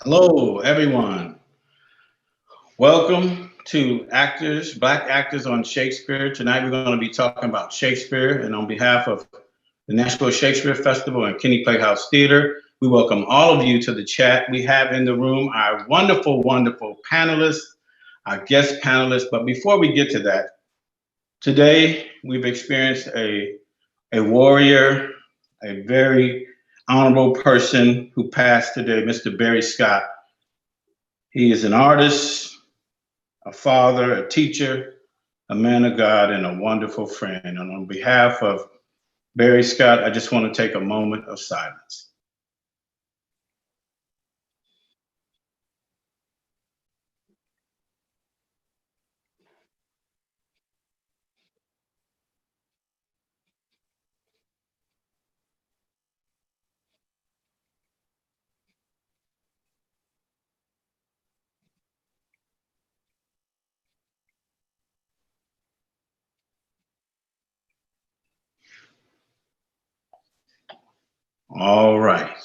Hello, everyone. Welcome to Black Actors on Shakespeare. Tonight we're going to be talking about Shakespeare, and on behalf of the Nashville Shakespeare Festival and Kinney Playhouse Theater, we welcome all of you to the chat. We have in the room our wonderful, wonderful panelists, our guest panelists. But before we get to that, today we've experienced a warrior, a very honorable person who passed today, Mr. Barry Scott. He is an artist, a father, a teacher, a man of God, and a wonderful friend. And on behalf of Barry Scott, I just want to take a moment of silence. All right.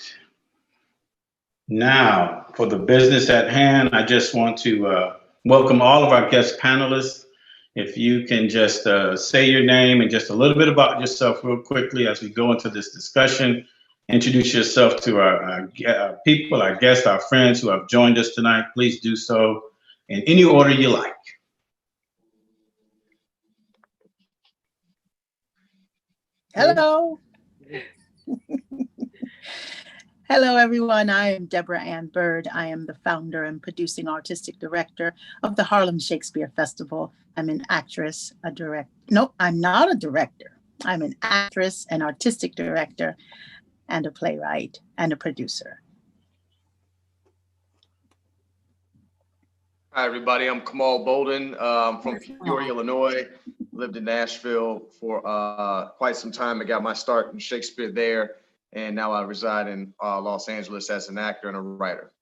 Now, for the business at hand, I just want to welcome all of our guest panelists. If you can just say your name and just a little bit about yourself real quickly as we go into this discussion. Introduce yourself to our people, our guests, our friends who have joined us tonight. Please do so in any order you like. Hello. Hello, everyone. I am Debra and Byrd. I am the founder and producing artistic director of the Harlem Shakespeare Festival. I'm an actress, No, I'm not a director. I'm an actress, an artistic director, and a playwright and a producer. Hi, everybody. I'm Kamal Bolden from Peoria, Illinois. Lived in Nashville for quite some time. I got my start in Shakespeare there, and now I reside in Los Angeles as an actor and a writer.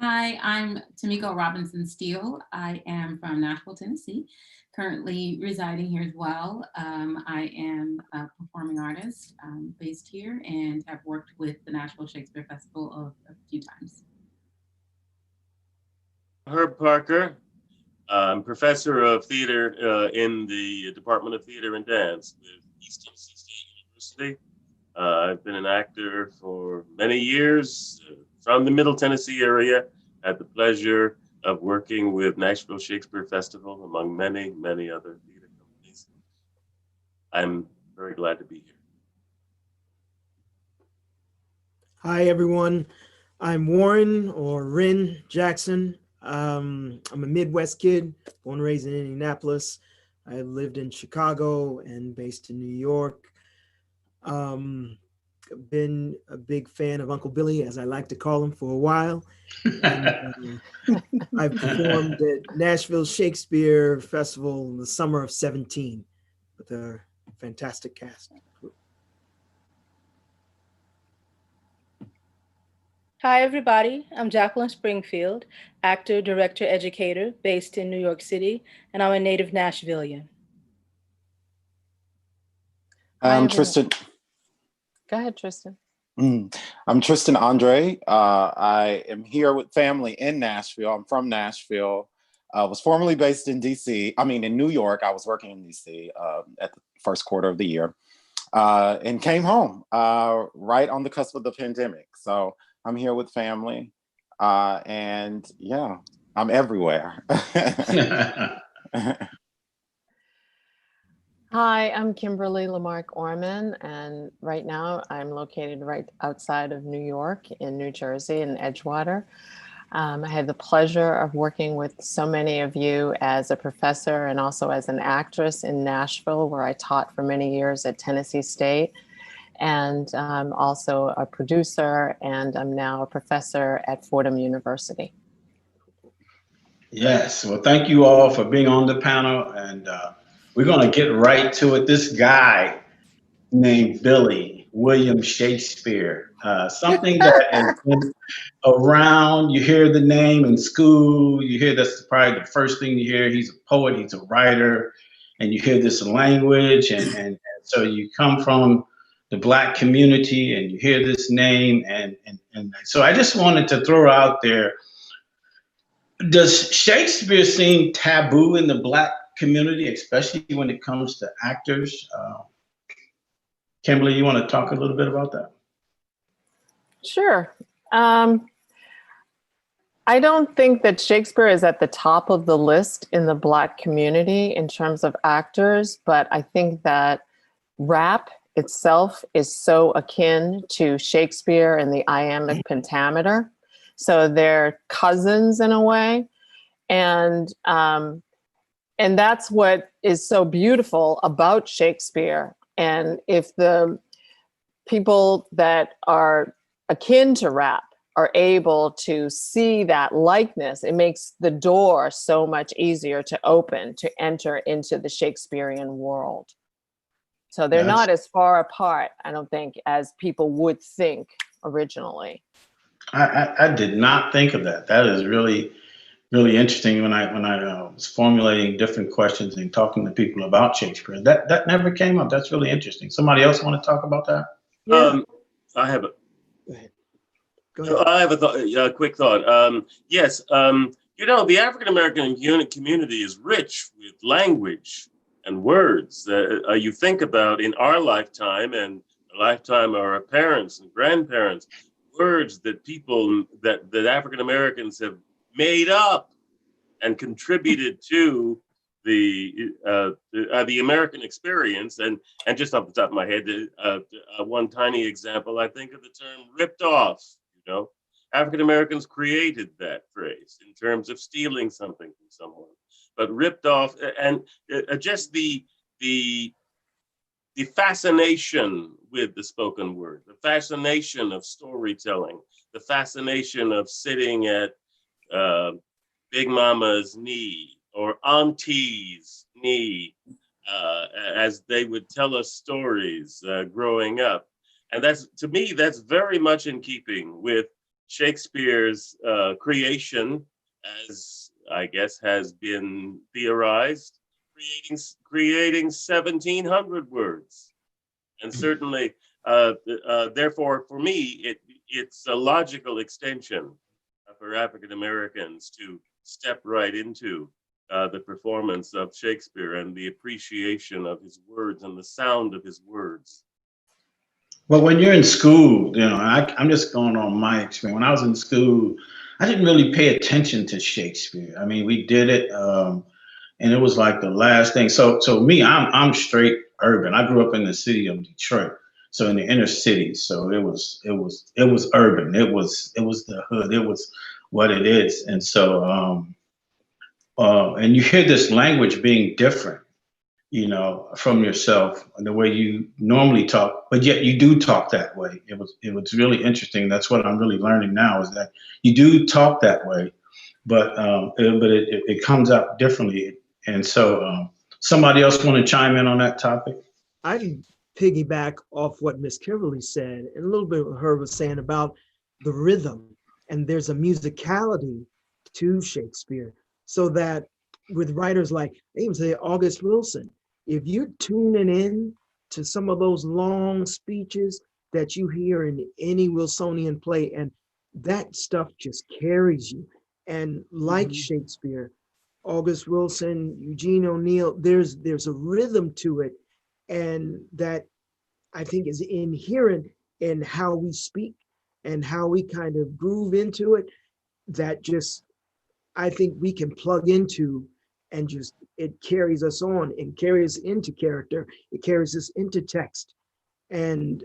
Hi, I'm Tamiko Robinson Steele. I am from Nashville, Tennessee, currently residing here as well. I am a performing artist based here and have worked with the Nashville Shakespeare Festival a few times. Herb Parker. I'm professor of theater in the Department of Theater and Dance with East Tennessee State University. I've been an actor for many years from the Middle Tennessee area. Had the pleasure of working with Nashville Shakespeare Festival, among many, many other theater companies. I'm very glad to be here. Hi, everyone. I'm Warren, or Rin Jackson. I'm a Midwest kid, born and raised in Indianapolis. I lived in Chicago and based in New York. Been a big fan of Uncle Billy, as I like to call him, for a while. And, I've performed at Nashville Shakespeare Festival in the summer of '17 with a fantastic cast. Hi, everybody. I'm Jaqueline Springfield, actor, director, educator based in New York City, and I'm a native Nashvilleian. I'm Tristan. Go ahead, Tristan. I'm Tristan Andre. I am here with family in Nashville. I'm from Nashville. I was formerly based in in New York. I was working in DC at the first quarter of the year and came home right on the cusp of the pandemic. So I'm here with family and yeah, I'm everywhere. Hi, I'm Kimberly Lamarque Orman, and right now I'm located right outside of New York in New Jersey in Edgewater. I had the pleasure of working with so many of you as a professor and also as an actress in Nashville, where I taught for many years at Tennessee State. And I'm also a producer, and I'm now a professor at Fordham University. Yes, well, thank you all for being on the panel, and we're going to get right to it. This guy named Billy William Shakespeare, something that has been around. You hear the name in school, you hear that's probably the first thing you hear. He's a poet, he's a writer, and you hear this language, and so you come from the Black community and you hear this name, and so I just wanted to throw out there, does Shakespeare seem taboo in the Black community, especially when it comes to actors? Kimberly, you want to talk a little bit about that? Sure. I don't think that Shakespeare is at the top of the list in the Black community in terms of actors, but I think that rap itself is so akin to Shakespeare and the iambic pentameter. So they're cousins in a way. And that's what is so beautiful about Shakespeare. And if the people that are akin to rap are able to see that likeness, it makes the door so much easier to open, to enter into the Shakespearean world. So they're not as far apart, I don't think, as people would think originally. I did not think of that. That is really, really interesting. When I was formulating different questions and talking to people about Shakespeare, that never came up. That's really interesting. Somebody else want to talk about that? Yeah. I have a. Go ahead. Go ahead. I have a quick thought. Yes, you know, the African American community is rich with language and words that you think about in our lifetime and the lifetime of our parents and grandparents. Words that people that African Americans have made up and contributed to the American experience. And just off the top of my head, one tiny example, I think of the term "ripped off." You know, African Americans created that phrase in terms of stealing something from someone, but ripped off, and just the fascination with the spoken word, the fascination of storytelling, the fascination of sitting at Big Mama's knee or Auntie's knee as they would tell us stories growing up. And that's, to me, that's very much in keeping with Shakespeare's creation, as I guess has been theorized, creating 1,700 words. And certainly, therefore, for me, it's a logical extension for African Americans to step right into the performance of Shakespeare and the appreciation of his words and the sound of his words. Well, when you're in school, you know, I'm just going on my experience. When I was in school, I didn't really pay attention to Shakespeare. I mean, we did it, and it was like the last thing. So me, I'm straight urban. I grew up in the city of Detroit, so in the inner city. So it was urban. It was the hood. It was what it is. And so and you hear this language being different, you know, from yourself, the way you normally talk, but yet you do talk that way. It was really interesting. That's what I'm really learning now, is that you do talk that way, but it comes out differently. And so somebody else want to chime in on that topic? I can piggyback off what Miss Kimberly said, and a little bit what her was saying about the rhythm. And there's a musicality to Shakespeare, so that with writers like, they even say August Wilson, if you're tuning in to some of those long speeches that you hear in any Wilsonian play, and that stuff just carries you. And like Shakespeare, August Wilson, Eugene O'Neill, there's a rhythm to it, and that I think is inherent in how we speak and how we kind of groove into it, that just, I think we can plug into, and just, it carries us on and carries into character. It carries us into text, and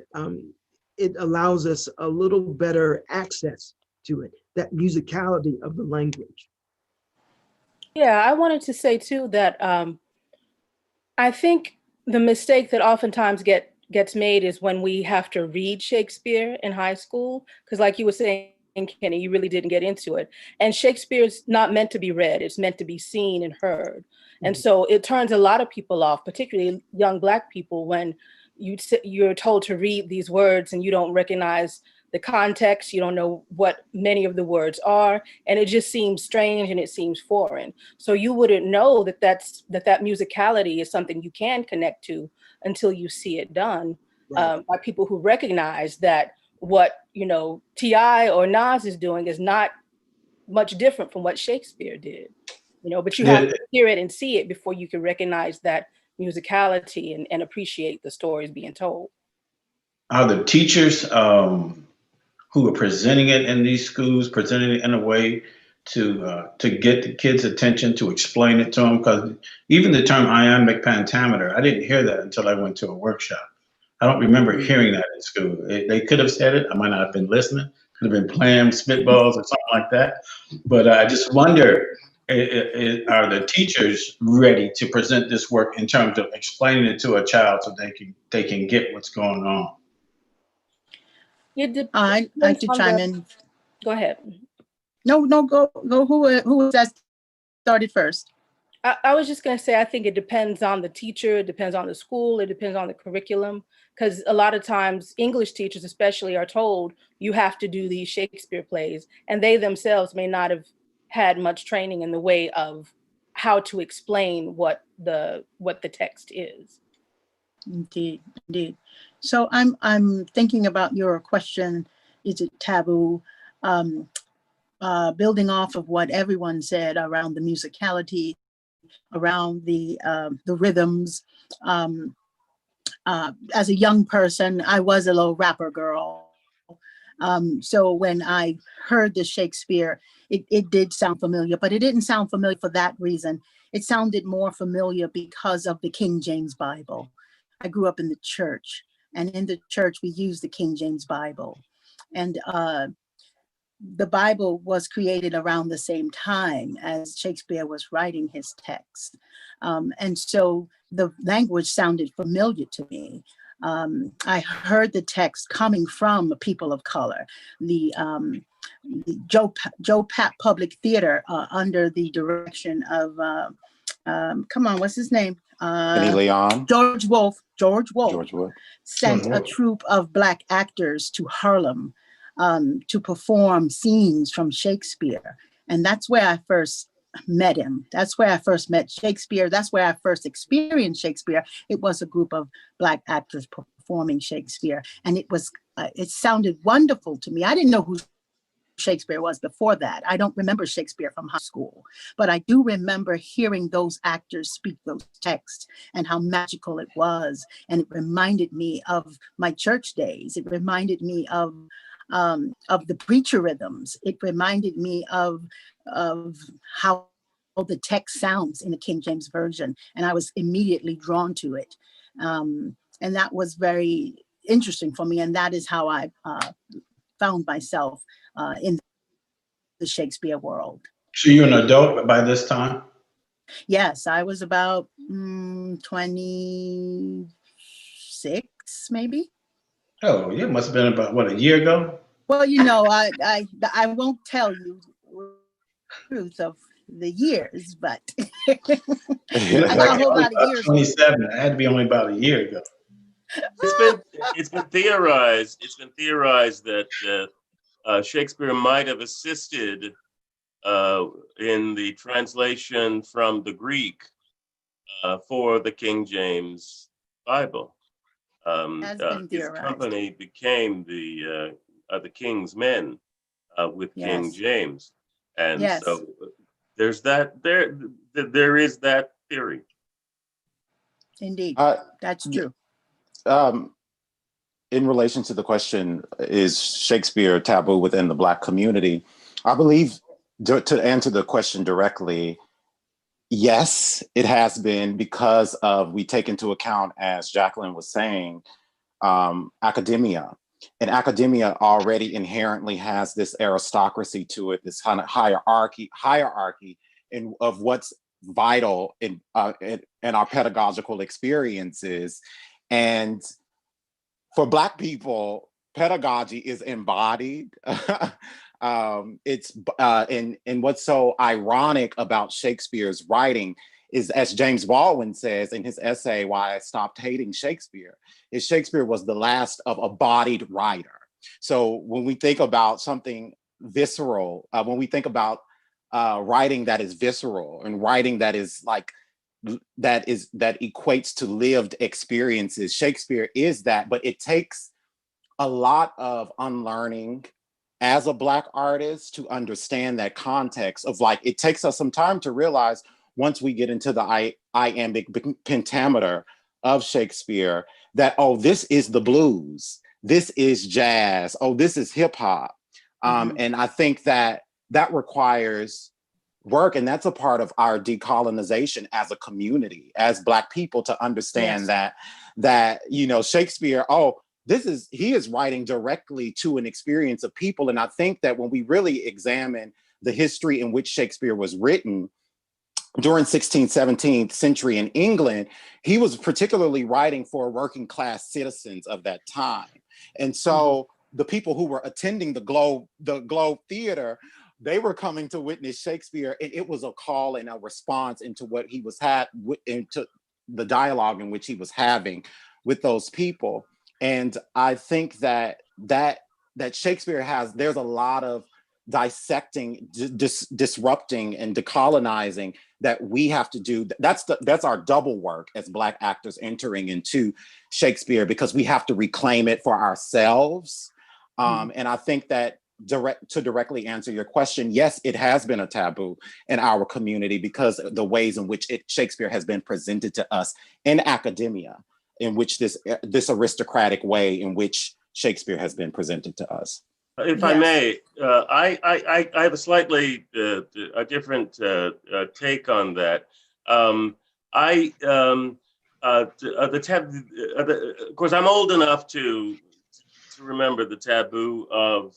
it allows us a little better access to it. that musicality of the language. Yeah, I wanted to say too that I think the mistake that oftentimes gets made is when we have to read Shakespeare in high school, because like you were saying, Kenny, you really didn't get into it. And Shakespeare's not meant to be read, it's meant to be seen and heard. And so it turns a lot of people off, particularly young Black people, when you're told to read these words and you don't recognize the context, you don't know what many of the words are, and it just seems strange and it seems foreign. So you wouldn't know that that musicality is something you can connect to until you see it done by people who recognize that what, T.I. or Nas is doing is not much different from what Shakespeare did, but you have to hear it and see it before you can recognize that musicality and appreciate the stories being told. Are the teachers who are presenting it in these schools presenting it in a way to get the kids' attention, to explain it to them? Because even the term iambic pentameter, I didn't hear that until I went to a workshop. I don't remember hearing that in school. They could have said it. I might not have been listening. Could have been playing spitballs or something like that. But I just wonder, are the teachers ready to present this work in terms of explaining it to a child so they can get what's going on? I'd like to chime in. Go ahead. No, go. Who was that started first? I was just going to say, I think it depends on the teacher, it depends on the school, it depends on the curriculum, because a lot of times English teachers especially are told you have to do these Shakespeare plays, and they themselves may not have had much training in the way of how to explain what the text is. Indeed. So I'm thinking about your question, is it taboo? Building off of what everyone said around the musicality, around the rhythms. As a young person, I was a little rapper girl. So when I heard the Shakespeare, it did sound familiar, but it didn't sound familiar for that reason. It sounded more familiar because of the King James Bible. I grew up in the church, and in the church we used the King James Bible. And the Bible was created around the same time as Shakespeare was writing his text. And so the language sounded familiar to me. I heard the text coming from people of color. The Joe Papp Public Theater under the direction of, what's his name? Penny Leon. George Wolfe sent a troupe of Black actors to Harlem to perform scenes from Shakespeare. And that's where I first met him. That's where I first met Shakespeare. That's where I first experienced Shakespeare. It was a group of Black actors performing Shakespeare. And it sounded wonderful to me. I didn't know who Shakespeare was before that. I don't remember Shakespeare from high school, but I do remember hearing those actors speak those texts and how magical it was. And it reminded me of my church days. It reminded me of the preacher rhythms. It reminded me of how the text sounds in the King James Version. And I was immediately drawn to it. And that was very interesting for me. And that is how I found myself in the Shakespeare world. So you're an adult by this time? Yes, I was about 26, maybe. Oh, yeah, must have been about, what, a year ago? Well, I won't tell you the truth of the years, but I got a whole lot of years. 27. It had to be only about a year ago. It's been theorized that Shakespeare might have assisted in the translation from the Greek for the King James Bible. His company became the King's Men with King James, and so there's that. There is that theory. Indeed, that's true. In relation to the question, is Shakespeare taboo within the Black community? I believe, to answer the question directly, yes, it has been, because we take into account, as Jaqueline was saying, academia. And academia already inherently has this aristocracy to it, this kind of hierarchy of what's vital in our pedagogical experiences. And for Black people, pedagogy is embodied. And what's so ironic about Shakespeare's writing is, as James Baldwin says in his essay, Why I Stopped Hating Shakespeare, is Shakespeare was the last of a bodied writer. So when we think about something visceral, when we think about writing that is visceral and writing that is like, that equates to lived experiences, Shakespeare is that, but it takes a lot of unlearning as a Black artist to understand that context of, like, it takes us some time to realize, once we get into the iambic pentameter of Shakespeare, that, oh, this is the blues, this is jazz, oh, this is hip hop. And I think that requires work, and that's a part of our decolonization as a community, as Black people, to understand that Shakespeare, he is writing directly to an experience of people. And I think that when we really examine the history in which Shakespeare was written during 16th, 17th century in England, he was particularly writing for working class citizens of that time. And so the people who were attending the Globe Theater, they were coming to witness Shakespeare, and it was a call and a response into what he was into the dialogue in which he was having with those people. And I think that Shakespeare there's a lot of dissecting, disrupting, and decolonizing that we have to do. That's our double work as Black actors entering into Shakespeare, because we have to reclaim it for ourselves. And I think that to directly answer your question, yes, it has been a taboo in our community because of the ways in which Shakespeare has been presented to us in academia, in which this aristocratic way in which Shakespeare has been presented to us. If I may, I have a slightly a different take on that. Of course, I'm old enough to remember the taboo of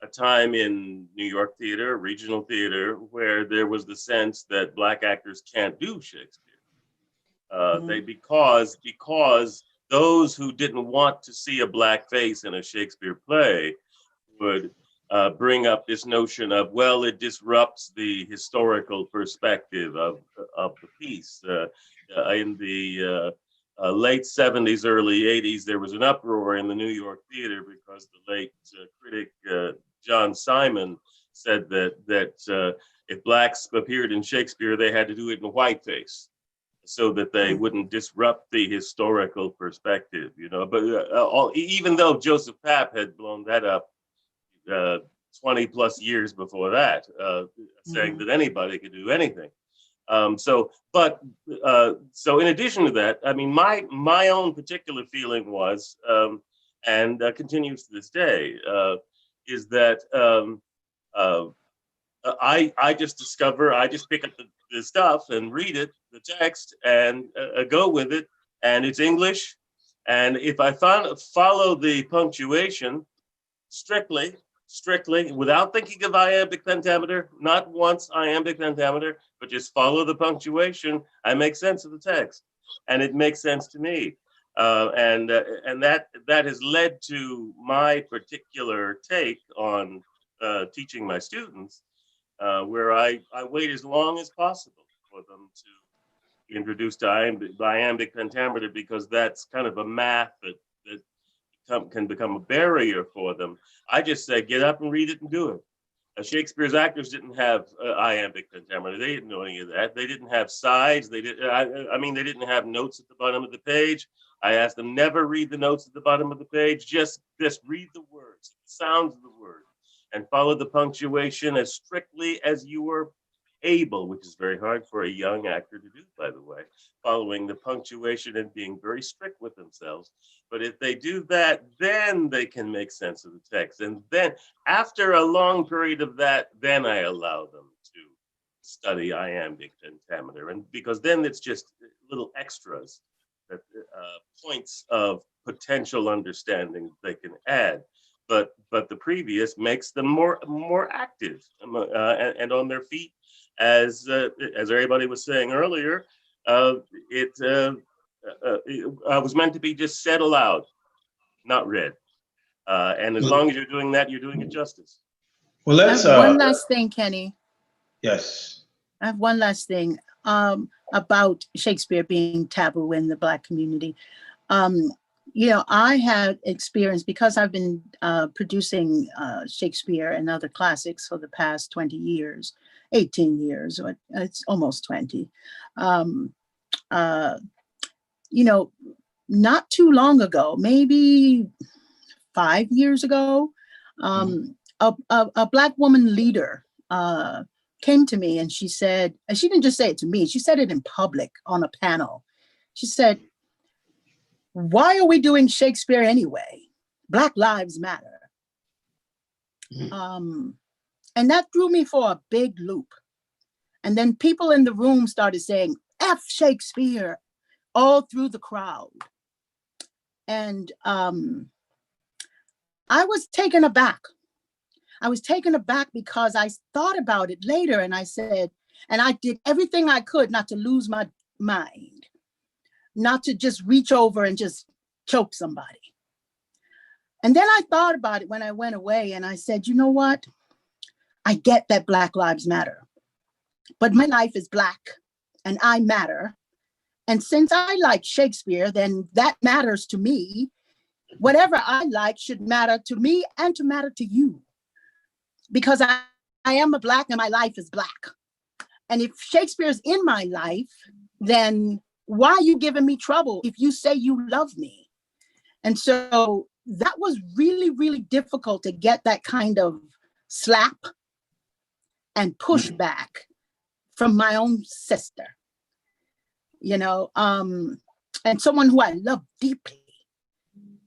a time in New York theater, regional theater, where there was the sense that Black actors can't do Shakespeare. Because those who didn't want to see a Black face in a Shakespeare play would bring up this notion of, well, it disrupts the historical perspective of the piece. In the late 70s, early 80s, there was an uproar in the New York theater because the late critic John Simon said that if Blacks appeared in Shakespeare, they had to do it in whiteface, so that they wouldn't disrupt the historical perspective, But even though Joseph Papp had blown that up 20 plus years before that, saying that anybody could do anything. So in addition to that, I mean, my own particular feeling was, and continues to this day, is that I just pick up the stuff and read it, the text, and go with it, and it's English. And if I follow the punctuation strictly, without thinking of iambic pentameter, not once iambic pentameter, but just follow the punctuation, I make sense of the text, and it makes sense to me. And that has led to my particular take on teaching my students, where I wait as long as possible for them to be introduced to iambic pentameter, because that's kind of a math that can become a barrier for them. I just say, get up and read it and do it. Shakespeare's actors didn't have iambic pentameter. They didn't know any of that. They didn't have sides. They didn't have notes at the bottom of the page. I asked them, never read the notes at the bottom of the page. Just read the words, the sounds of the word, and follow the punctuation as strictly as you were able, which is very hard for a young actor to do, by the way, following the punctuation and being very strict with themselves. But if they do that, then they can make sense of the text. And then after a long period of that, then I allow them to study iambic pentameter. And because then it's just little extras, that points of potential understanding they can add, but the previous makes them more active and on their feet, as everybody was saying earlier. It was meant to be just said aloud, not read. And as long as you're doing that, you're doing it justice. Well, let's. I have one last thing, Kenny. Yes. I have one last thing about Shakespeare being taboo in the Black community. You know, I had experience, because I've been producing Shakespeare and other classics for the past 20 years, 18 years, or it's almost 20. You know, not too long ago, maybe 5 years ago, a Black woman leader came to me and she said, and she didn't just say it to me, she said it in public on a panel. She said, "Why are we doing Shakespeare anyway? Black lives matter." And that threw me for a big loop. And then people in the room started saying, "F Shakespeare," all through the crowd. And I was taken aback. I was taken aback because I thought about it later and I said, and I did everything I could not to lose my mind, not to just reach over and just choke somebody. And then I thought about it when I went away and I said, you know what? I get that Black lives matter, but my life is Black and I matter. And since I like Shakespeare, then that matters to me. Whatever I like should matter to me and to matter to you. Because I am a Black and my life is Black. And if Shakespeare's in my life, then why are you giving me trouble if you say you love me? And so that was really, really difficult to get that kind of slap and pushback from my own sister, you know, and someone who I love deeply.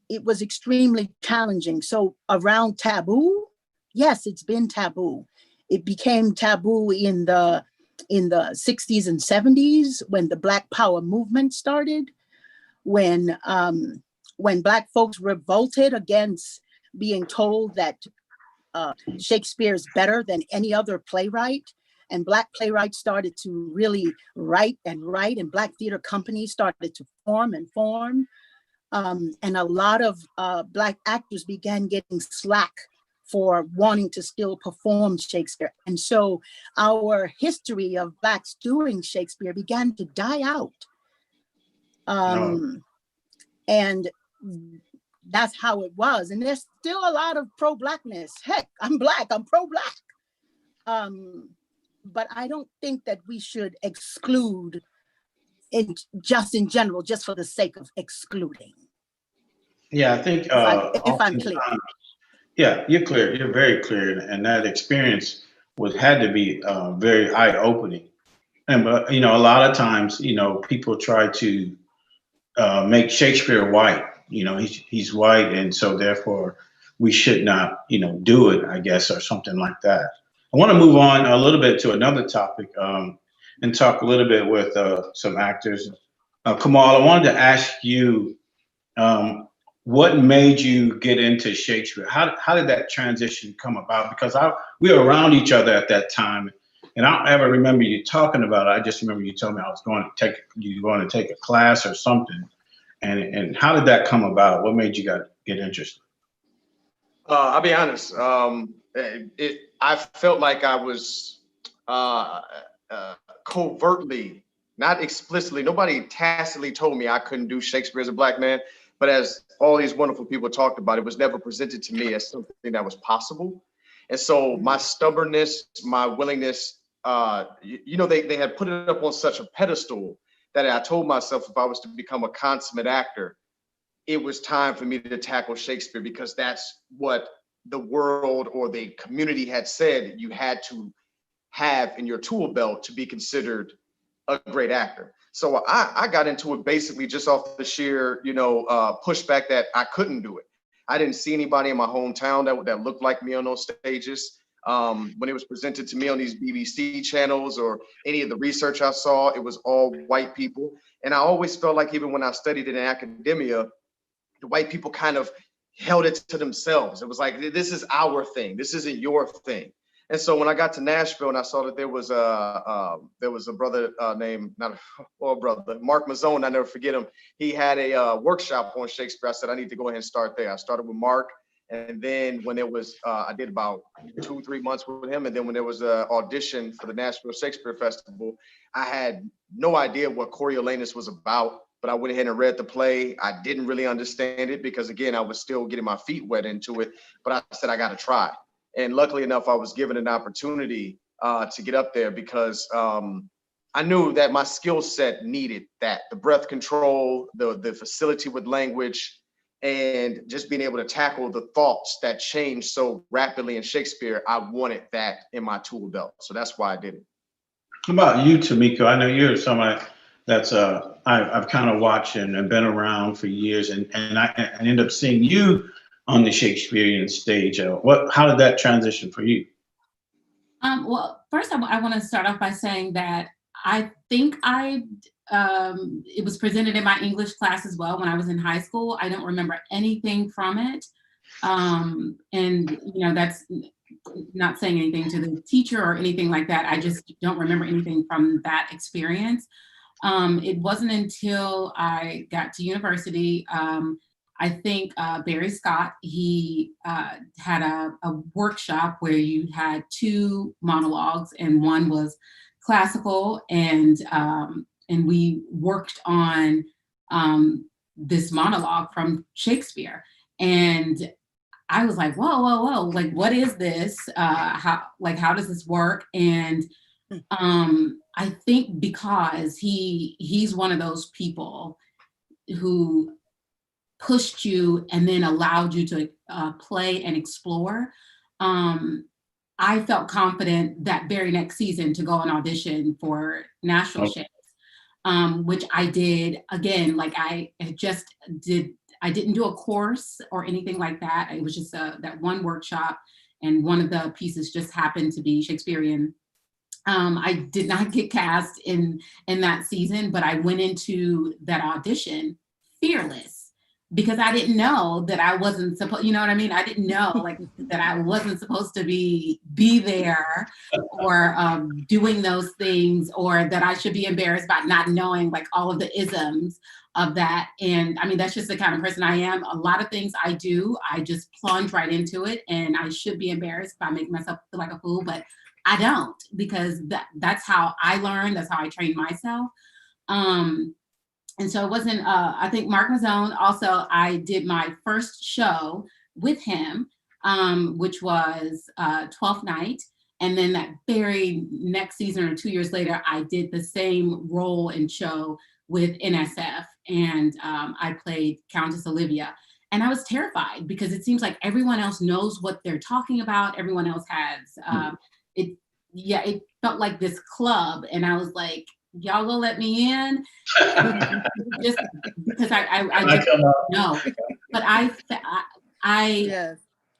It was extremely challenging. So around taboo, yes, it's been taboo. It became taboo in the 60s and 70s when the Black Power movement started, when Black folks revolted against being told that Shakespeare is better than any other playwright, and Black playwrights started to really write, and Black theater companies started to form. And a lot of Black actors began getting slack for wanting to still perform Shakespeare. And so our history of Blacks doing Shakespeare began to die out. And that's how it was. And there's still a lot of pro-Blackness. Heck, I'm Black, I'm pro-Black. But I don't think that we should exclude in general, just for the sake of excluding. Yeah, I think if I'm clear. Yeah, you're clear. You're very clear, and that experience had to be very eye-opening. And but you know, a lot of times, you know, people try to make Shakespeare white. You know, he's white, and so therefore we should not, you know, do it, I guess, or something like that. I want to move on a little bit to another topic and talk a little bit with some actors. Kamal, I wanted to ask you. What made you get into Shakespeare? How did that transition come about? Because we were around each other at that time, and I don't ever remember you talking about it. I just remember you told me you were going to take a class or something. And how did that come about? What made you get interested? I'll be honest. I felt like I was covertly, not explicitly. Nobody tacitly told me I couldn't do Shakespeare as a Black man. But as all these wonderful people talked about, it was never presented to me as something that was possible. And so my stubbornness, my willingness, you know, they had put it up on such a pedestal that I told myself if I was to become a consummate actor, it was time for me to tackle Shakespeare, because that's what the world or the community had said you had to have in your tool belt to be considered a great actor. So I got into it basically just off the sheer, you know, pushback that I couldn't do it. I didn't see anybody in my hometown that looked like me on those stages. When it was presented to me on these BBC channels or any of the research I saw, it was all white people. And I always felt like even when I studied in academia, the white people kind of held it to themselves. It was like, this is our thing. This isn't your thing. And so when I got to Nashville and I saw that there was a brother named, Mark Mazzone, I never forget him. He had a workshop on Shakespeare. I said, I need to go ahead and start there. I started with Mark. And then when there was, I did about 2-3 months with him. And then when there was an audition for the Nashville Shakespeare Festival, I had no idea what Coriolanus was about, but I went ahead and read the play. I didn't really understand it because, again, I was still getting my feet wet into it. But I said, I got to try. And luckily enough, I was given an opportunity to get up there because I knew that my skill set needed that, the breath control, the facility with language, and just being able to tackle the thoughts that change so rapidly in Shakespeare. I wanted that in my tool belt. So that's why I did it. How about you, Tamiko? I know you're somebody that's I've kind of watched and been around for years, and I end up seeing you on the Shakespearean stage. How did that transition for you? Well, first I want to start off by saying that I think it was presented in my English class as well when I was in high school. I don't remember anything from it. And, you know, that's not saying anything to the teacher or anything like that. I just don't remember anything from that experience. It wasn't until I got to university, I think Barry Scott, he had a workshop where you had 2 monologues, and one was classical, and we worked on this monologue from Shakespeare. And I was like, whoa, like, what is this? How does this work? And I think because he's one of those people who pushed you and then allowed you to play and explore. I felt confident that very next season to go and audition for Nashville Shakes, which I did. Again, like I didn't do a course or anything like that. It was just that one workshop, and one of the pieces just happened to be Shakespearean. I did not get cast in that season, but I went into that audition fearless, because I didn't know that I wasn't supposed, you know what I mean? I didn't know like that I wasn't supposed to be there or doing those things, or that I should be embarrassed by not knowing like all of the isms of that. And I mean, that's just the kind of person I am. A lot of things I do, I just plunge right into it, and I should be embarrassed by making myself feel like a fool, but I don't, because that's how I learn. That's how I train myself. And so it wasn't, I think Mark Mazzone, also, I did my first show with him, which was 12th Night. And then that very next season, or 2 years later, I did the same role and show with NSF. And I played Countess Olivia. And I was terrified because it seems like everyone else knows what they're talking about. Everyone else has, it felt like this club. And I was like, y'all gonna let me in? Just because I just don't know. But I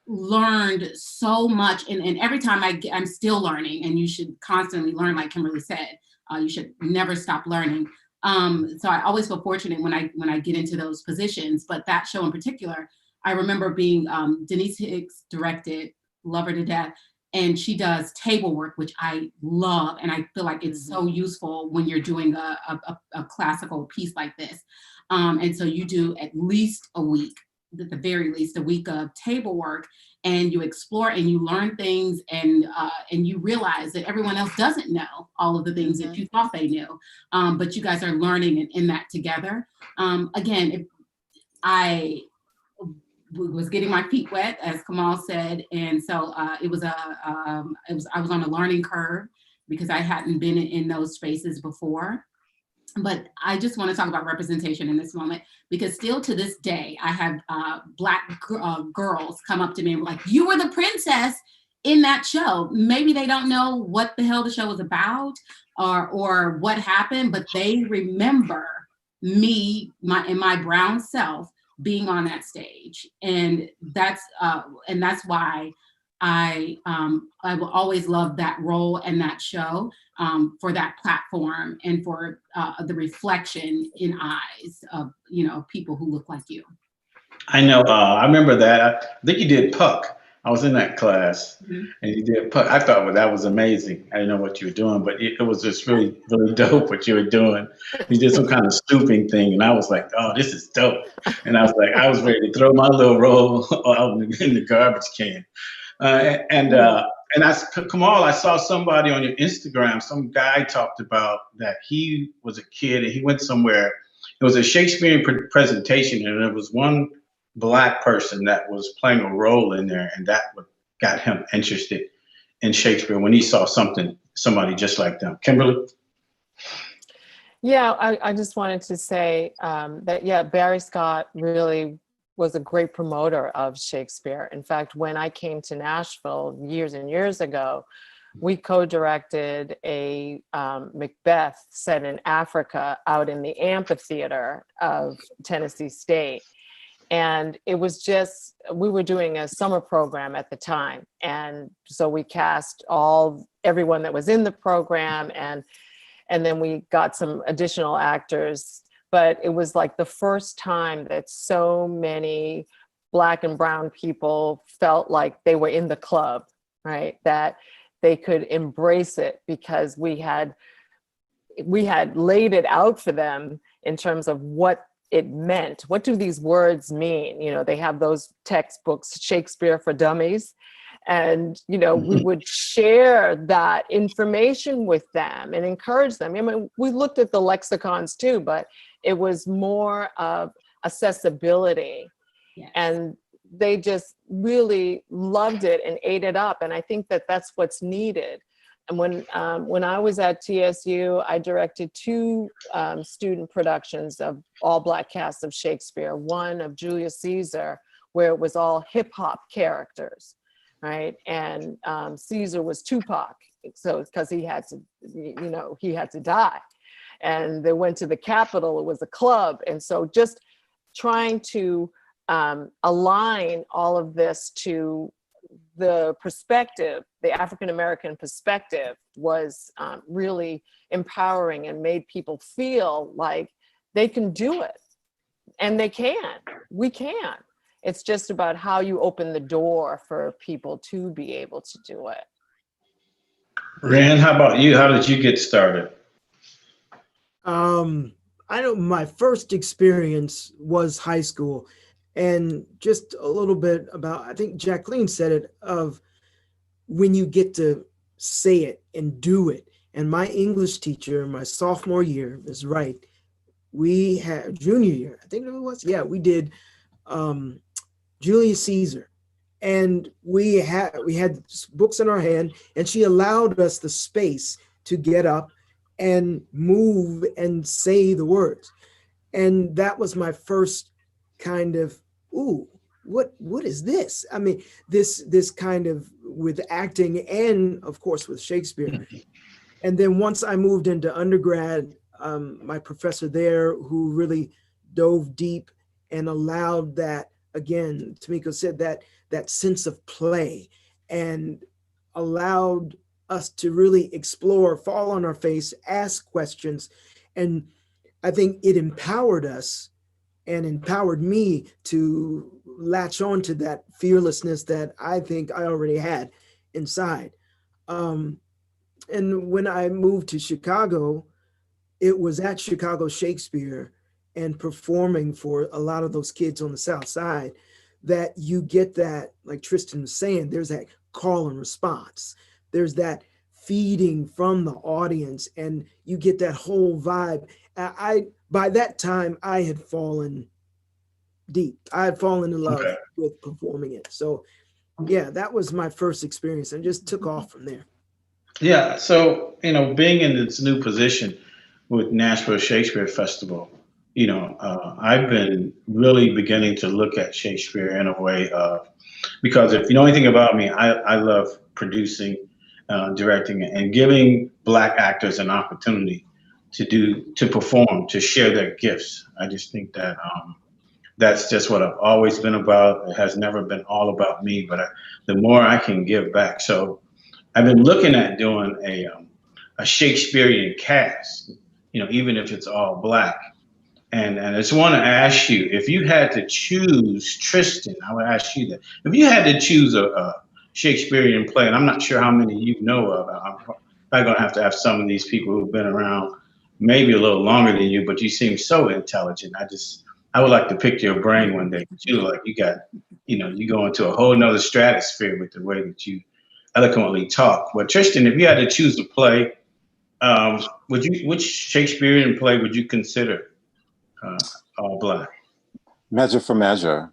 learned so much, and every time I'm still learning, and you should constantly learn, like Kimberly said. You should never stop learning. So I always feel fortunate when I get into those positions. But that show in particular, I remember being Denise Hicks directed, love her to death. And she does table work, which I love. And I feel like it's so useful when you're doing a classical piece like this. And so you do at least a week, at the very least a week of table work, and you explore and you learn things, and you realize that everyone else doesn't know all of the things that you thought they knew. But you guys are learning in that together. Again, I was getting my feet wet, as Kamal said, and so I was on a learning curve because I hadn't been in those spaces before. But I just want to talk about representation in this moment, because still to this day, I have Black girls come up to me and be like, "You were the princess in that show." Maybe they don't know what the hell the show was about or what happened, but they remember me, my brown self, being on that stage. And that's why I will always love that role and that show, for that platform and for the reflection in eyes of, people who look like you. I know. I remember that. I think you did Puck. I was in that class, Mhm. and you did Puck. I thought, well, that was amazing. I didn't know what you were doing, but it was just really, really dope what you were doing. You did some kind of stooping thing, and I was like, oh, this is dope. And I was like, I was ready to throw my little roll out in the garbage can. And Kamal, I saw somebody on your Instagram. Some guy talked about that he was a kid and he went somewhere. It was a Shakespearean presentation, and there was one black person that was playing a role in there, and that what got him interested in Shakespeare when he saw somebody just like them. Kimberly? Yeah, I just wanted to say that, yeah, Barry Scott really was a great promoter of Shakespeare. In fact, when I came to Nashville years and years ago, we co-directed a Macbeth set in Africa out in the amphitheater of Tennessee State. And it was just, we were doing a summer program at the time. And so we cast everyone that was in the program, and then we got some additional actors. But it was like the first time that so many Black and brown people felt like they were in the club, right? That they could embrace it because we had laid it out for them in terms of what it meant. What do these words mean? You know, they have those textbooks, Shakespeare for Dummies. And, you know, we would share that information with them and encourage them. I mean, we looked at the lexicons too, but it was more of accessibility. Yes. And they just really loved it and ate it up. And I think that that's what's needed. And when I was at TSU, I directed 2 student productions of all Black casts of Shakespeare, one of Julius Caesar, where it was all hip hop characters, right? And Caesar was Tupac, so because he had to die. And they went to the Capitol, it was a club. And so just trying to align all of this to the perspective, the African-American perspective, was really empowering and made people feel like they can do it. And we can. It's just about how you open the door for people to be able to do it. Rand, how about you? How did you get started? I know my first experience was high school, and just a little bit about, I think Jaqueline said it, of when you get to say it and do it. And my English teacher, my sophomore year, is right. We had junior year, I think it was, yeah, we did Julius Caesar. And we had books in our hand, and she allowed us the space to get up and move and say the words. And that was my first kind of, ooh, what is this? I mean, this kind of with acting and of course with Shakespeare. And then once I moved into undergrad, my professor there, who really dove deep and allowed that, again, Tamiko said, that sense of play, and allowed us to really explore, fall on our face, ask questions. And I think it empowered us and empowered me to latch on to that fearlessness that I think I already had inside. And when I moved to Chicago, it was at Chicago Shakespeare and performing for a lot of those kids on the South Side that you get that, like Tristan was saying, there's that call and response. There's that feeding from the audience, and you get that whole vibe. By that time, I had fallen deep. I had fallen in love with performing it. So yeah, that was my first experience, and just took off from there. Yeah, so, being in this new position with Nashville Shakespeare Festival, I've been really beginning to look at Shakespeare in a way of, because if you know anything about me, I love producing, directing, and giving Black actors an opportunity to perform, to share their gifts. I just think that that's just what I've always been about. It has never been all about me, but the more I can give back. So I've been looking at doing a Shakespearean cast, even if it's all Black. And I just want to ask you, if you had to choose, Tristan, I would ask you that. If you had to choose a Shakespearean play, and I'm not sure how many you know of, I'm probably going to have some of these people who've been around maybe a little longer than you, but you seem so intelligent. I would like to pick your brain one day. You like you got, you go into a whole nother stratosphere with the way that you eloquently talk. But Tristan, if you had to choose a play, which Shakespearean play would you consider all Black? Measure for Measure.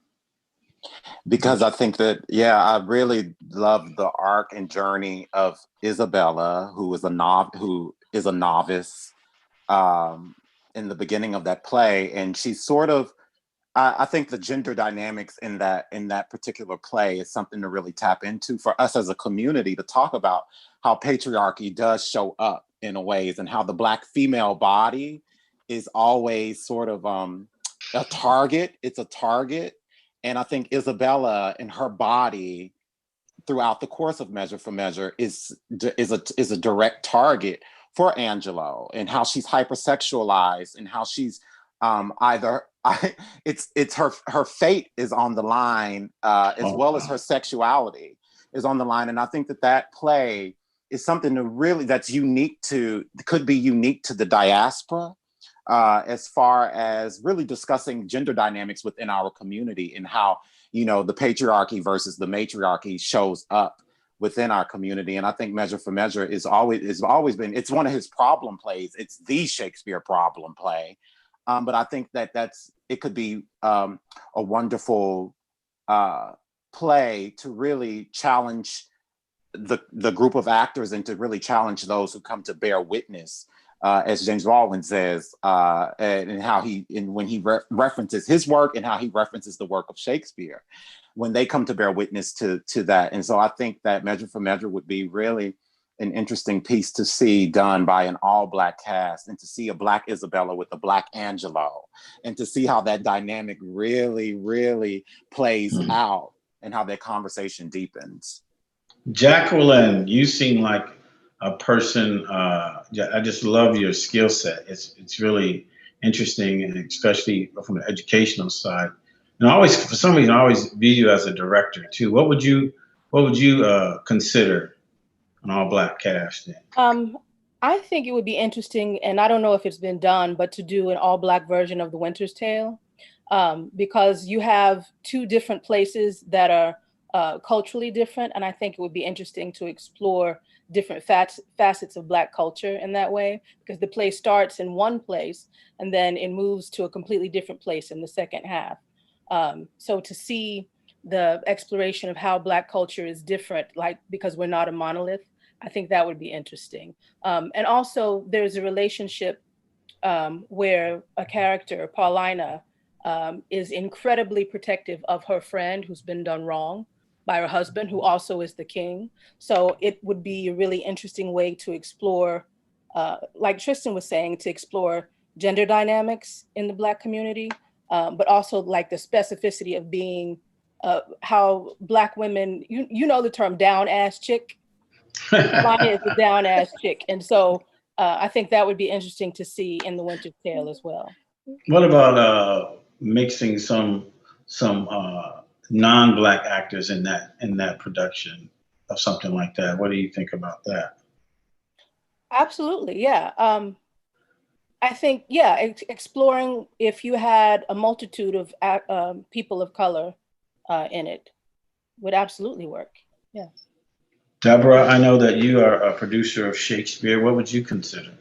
Because I think that, I really love the arc and journey of Isabella, who is a novice in the beginning of that play. And she's sort of, I think the gender dynamics in that particular play is something to really tap into for us as a community, to talk about how patriarchy does show up in ways, and how the Black female body is always sort of a target. It's a target. And I think Isabella and her body throughout the course of Measure for Measure is a direct target for Angelo, and how she's hypersexualized, and how she's it's her fate is on the line, as well as her sexuality is on the line. And I think that play is something that's could be unique to the diaspora, as far as really discussing gender dynamics within our community, and how, the patriarchy versus the matriarchy shows up within our community. And I think Measure for Measure is always been, it's one of his problem plays. It's the Shakespeare problem play. But I think it could be a wonderful play to really challenge the group of actors, and to really challenge those who come to bear witness, as James Baldwin says, and how when he references his work, and how he references the work of Shakespeare, when they come to bear witness to that. And so I think that Measure for Measure would be really an interesting piece to see done by an all Black cast, and to see a Black Isabella with a Black Angelo, and to see how that dynamic really, really plays out, and how that conversation deepens. Jaqueline, you seem like a person, I just love your skill set. It's really interesting, and especially from the educational side. And for some reason, I always view you as a director too. What would you consider an all Black cast? I think it would be interesting, and I don't know if it's been done, but to do an all Black version of The Winter's Tale, because you have two different places that are culturally different. And I think it would be interesting to explore different facets of Black culture in that way, because the play starts in one place and then it moves to a completely different place in the second half. So to see the exploration of how Black culture is different, because we're not a monolith, I think that would be interesting. And also there's a relationship where a character, Paulina, is incredibly protective of her friend who's been done wrong by her husband, who also is the king. So it would be a really interesting way to explore, like Tristan was saying, to explore gender dynamics in the Black community, but also like the specificity of being how Black women, you know the term down ass chick. Mine is the down ass chick. And so I think that would be interesting to see in The Winter's Tale as well. What about mixing some non-Black actors in that production of something like that? What do you think about that? Absolutely, yeah. I think, exploring if you had a multitude of people of color in it would absolutely work. Yeah. Debra, I know that you are a producer of Shakespeare. What would you consider?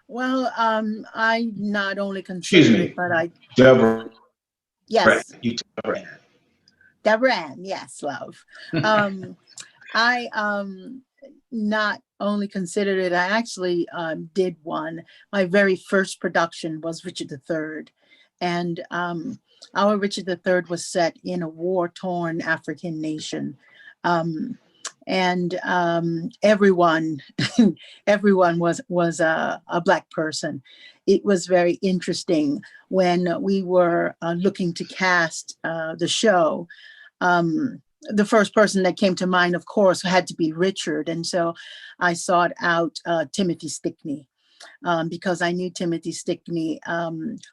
Well, I not only consider it, but I. Debra. Yes. You, Debra. Debra Ann, yes, love. I not only considered it, I actually did one. My very first production was Richard III. And our Richard III was set in a war-torn African nation. And everyone was a Black person. It was very interesting when we were looking to cast the show. The first person that came to mind, of course, had to be Richard. And so I sought out Timothy Stickney. because I knew Timothy Stickney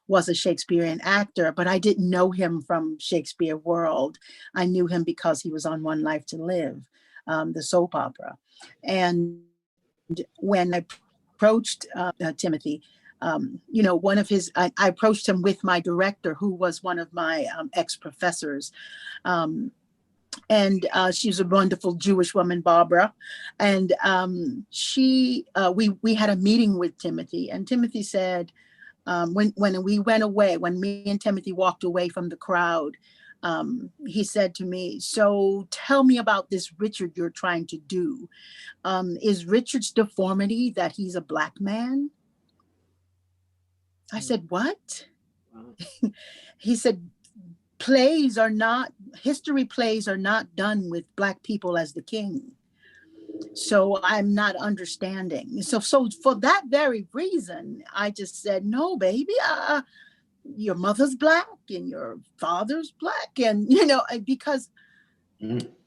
was a Shakespearean actor, but I didn't know him from Shakespeare world. I knew him because he was on One Life to Live, the soap opera. And when I approached Timothy, one of his, I approached him with my director, who was one of my ex-professors. And she's a wonderful Jewish woman, Barbara. And we had a meeting with Timothy, and Timothy said, when we went away, when me and Timothy walked away from the crowd, he said to me, so tell me about this Richard you're trying to do. Is Richard's deformity that he's a Black man? I said, what? He said, history plays are not done with Black people as the king. So I'm not understanding. So for that very reason, I just said, no, baby, your mother's Black and your father's Black. And, because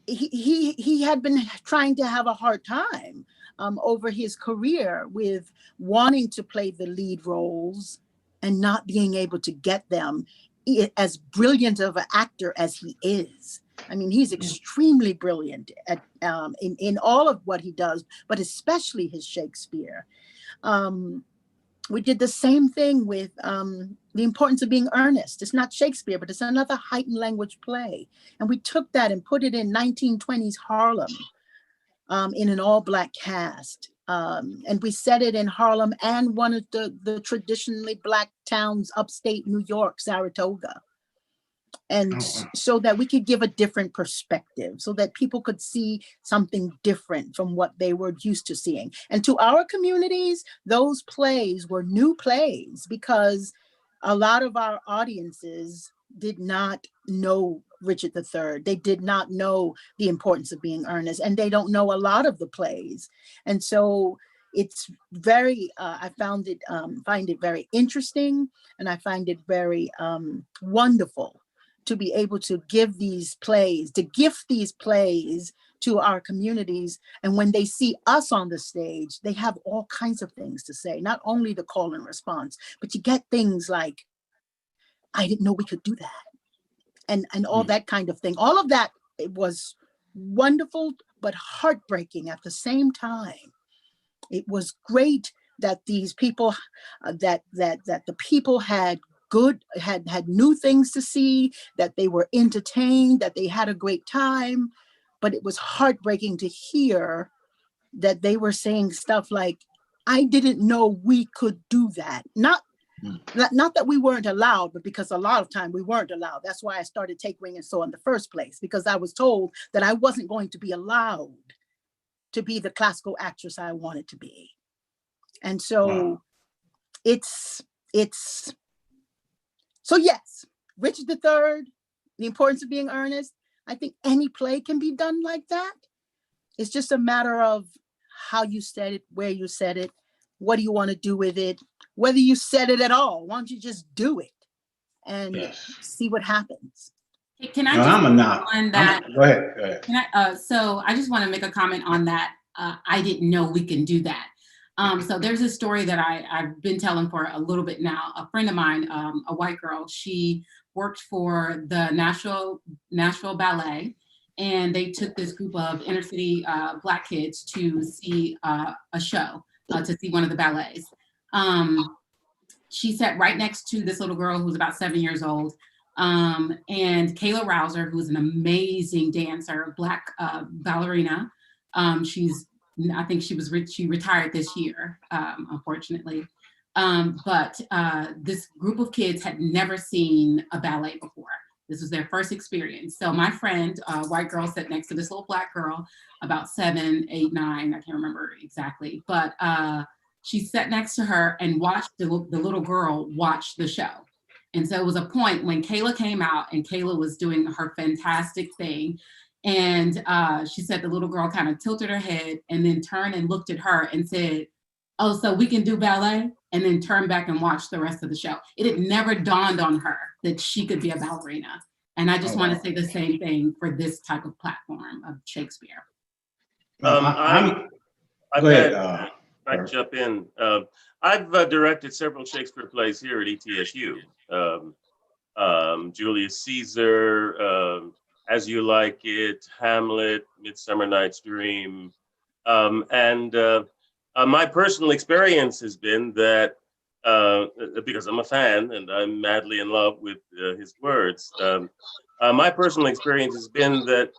he had been trying to have a hard time over his career with wanting to play the lead roles and not being able to get them, as brilliant of an actor as he is. I mean, he's extremely brilliant at in all of what he does, but especially his Shakespeare. We did the same thing with The Importance of Being Earnest. It's not Shakespeare, but it's another heightened language play. And we took that and put it in 1920s Harlem in an all-Black cast. And we set it in Harlem and one of the traditionally Black towns upstate New York, Saratoga. And so that we could give a different perspective, so that people could see something different from what they were used to seeing. And to our communities, those plays were new plays because a lot of our audiences did not know Richard III. They did not know The Importance of Being Earnest, and they don't know a lot of the plays. And so it's very, I find it very interesting, and I find it very wonderful to be able to give these plays, to gift these plays to our communities. And when they see us on the stage, they have all kinds of things to say, not only the call and response, but you get things like, I didn't know we could do that. And all that kind of thing. All of that, it was wonderful, but heartbreaking at the same time. It was great that these people, that the people had new things to see, that they were entertained, that they had a great time. But it was heartbreaking to hear that they were saying stuff like, I didn't know we could do that. Not that we weren't allowed, but because a lot of time we weren't allowed. That's why I started Take Wing and So in the first place, because I was told that I wasn't going to be allowed to be the classical actress I wanted to be. And so so yes, Richard III, The Importance of Being Earnest. I think any play can be done like that. It's just a matter of how you said it, where you said it, what do you want to do with it, whether you said it at all. Why don't you just do it and see what happens? Can I Go ahead. So I just want to make a comment on that. I didn't know we can do that. So there's a story that I've been telling for a little bit now. A friend of mine, a white girl, she worked for the Nashville Ballet, and they took this group of inner city Black kids to see a show, to see one of the ballets. She sat right next to this little girl who was about 7 years old. And Kayla Rouser, who's an amazing dancer, Black ballerina. I think she retired this year, unfortunately. But this group of kids had never seen a ballet before. This was their first experience. So my friend, white girl, sat next to this little Black girl, about 7, 8, 9, I can't remember exactly. But she sat next to her and watched the little girl watch the show. And so it was a point when Kayla came out, and Kayla was doing her fantastic thing. And she said the little girl kind of tilted her head and then turned and looked at her and said, oh, so we can do ballet? And then turned back and watched the rest of the show. It had never dawned on her that she could be a ballerina. And I just want to say the same thing for this type of platform of Shakespeare. I've I jump in. I've directed several Shakespeare plays here at ETSU. Julius Caesar, As You Like It, Hamlet, Midsummer Night's Dream. My personal experience has been that, because I'm a fan and I'm madly in love with his words, my personal experience has been that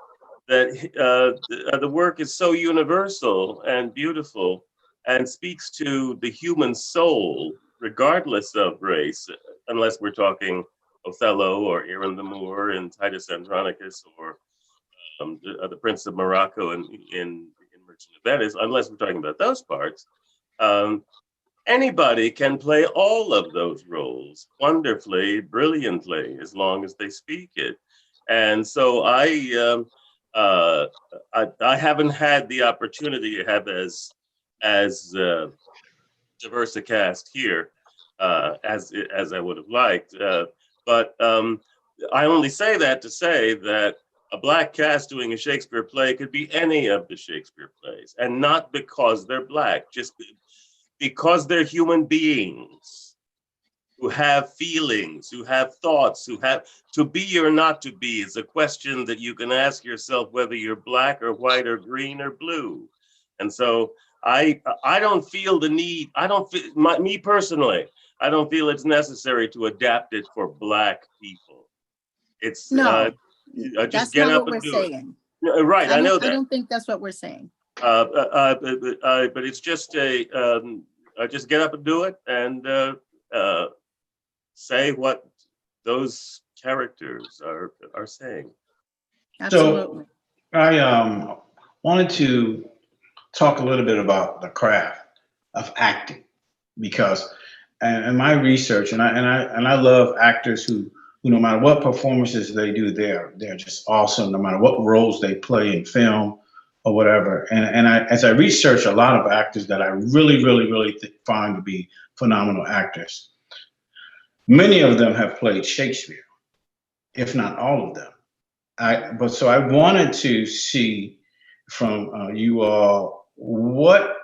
the work is so universal and beautiful and speaks to the human soul, regardless of race, unless we're talking Othello or Aaron the Moor and Titus Andronicus or the Prince of Morocco in Merchant of Venice, unless we're talking about those parts. Anybody can play all of those roles wonderfully, brilliantly, as long as they speak it. And so I haven't had the opportunity to have as diverse a cast here as I would have liked. But I only say that to say that a Black cast doing a Shakespeare play could be any of the Shakespeare plays, and not because they're Black, just because they're human beings who have feelings, who have thoughts, who have to be or not to be is a question that you can ask yourself whether you're Black or white or green or blue. And so I don't feel the need, me personally, I don't feel it's necessary to adapt it for Black people. It's No, just that's get not up what and we're do saying. it. Right, I know that. I don't think that's what we're saying. But it's just just get up and do it and say what those characters are saying. Absolutely. So I wanted to talk a little bit about the craft of acting, because in my research, and I love actors who no matter what performances they do, they're just awesome, no matter what roles they play in film or whatever. And as I research a lot of actors that I really find to be phenomenal actors, many of them have played Shakespeare, if not all of them. So I wanted to see from you all, what,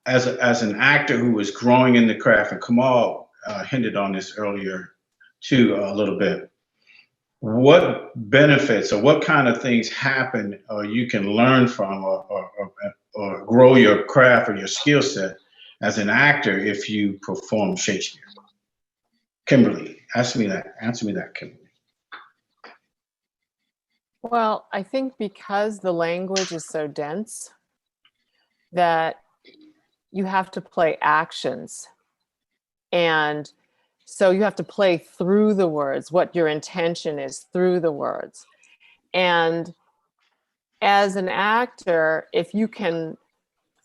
as an actor who was growing in the craft, and Kamal hinted on this earlier too a little bit, what benefits or what kind of things happen or you can learn from or grow your craft or your skill set as an actor if you perform Shakespeare? Kimberly, answer me that, Kimberly. Well, I think because the language is so dense that you have to play actions. And so you have to play through the words, what your intention is through the words. And as an actor, if you can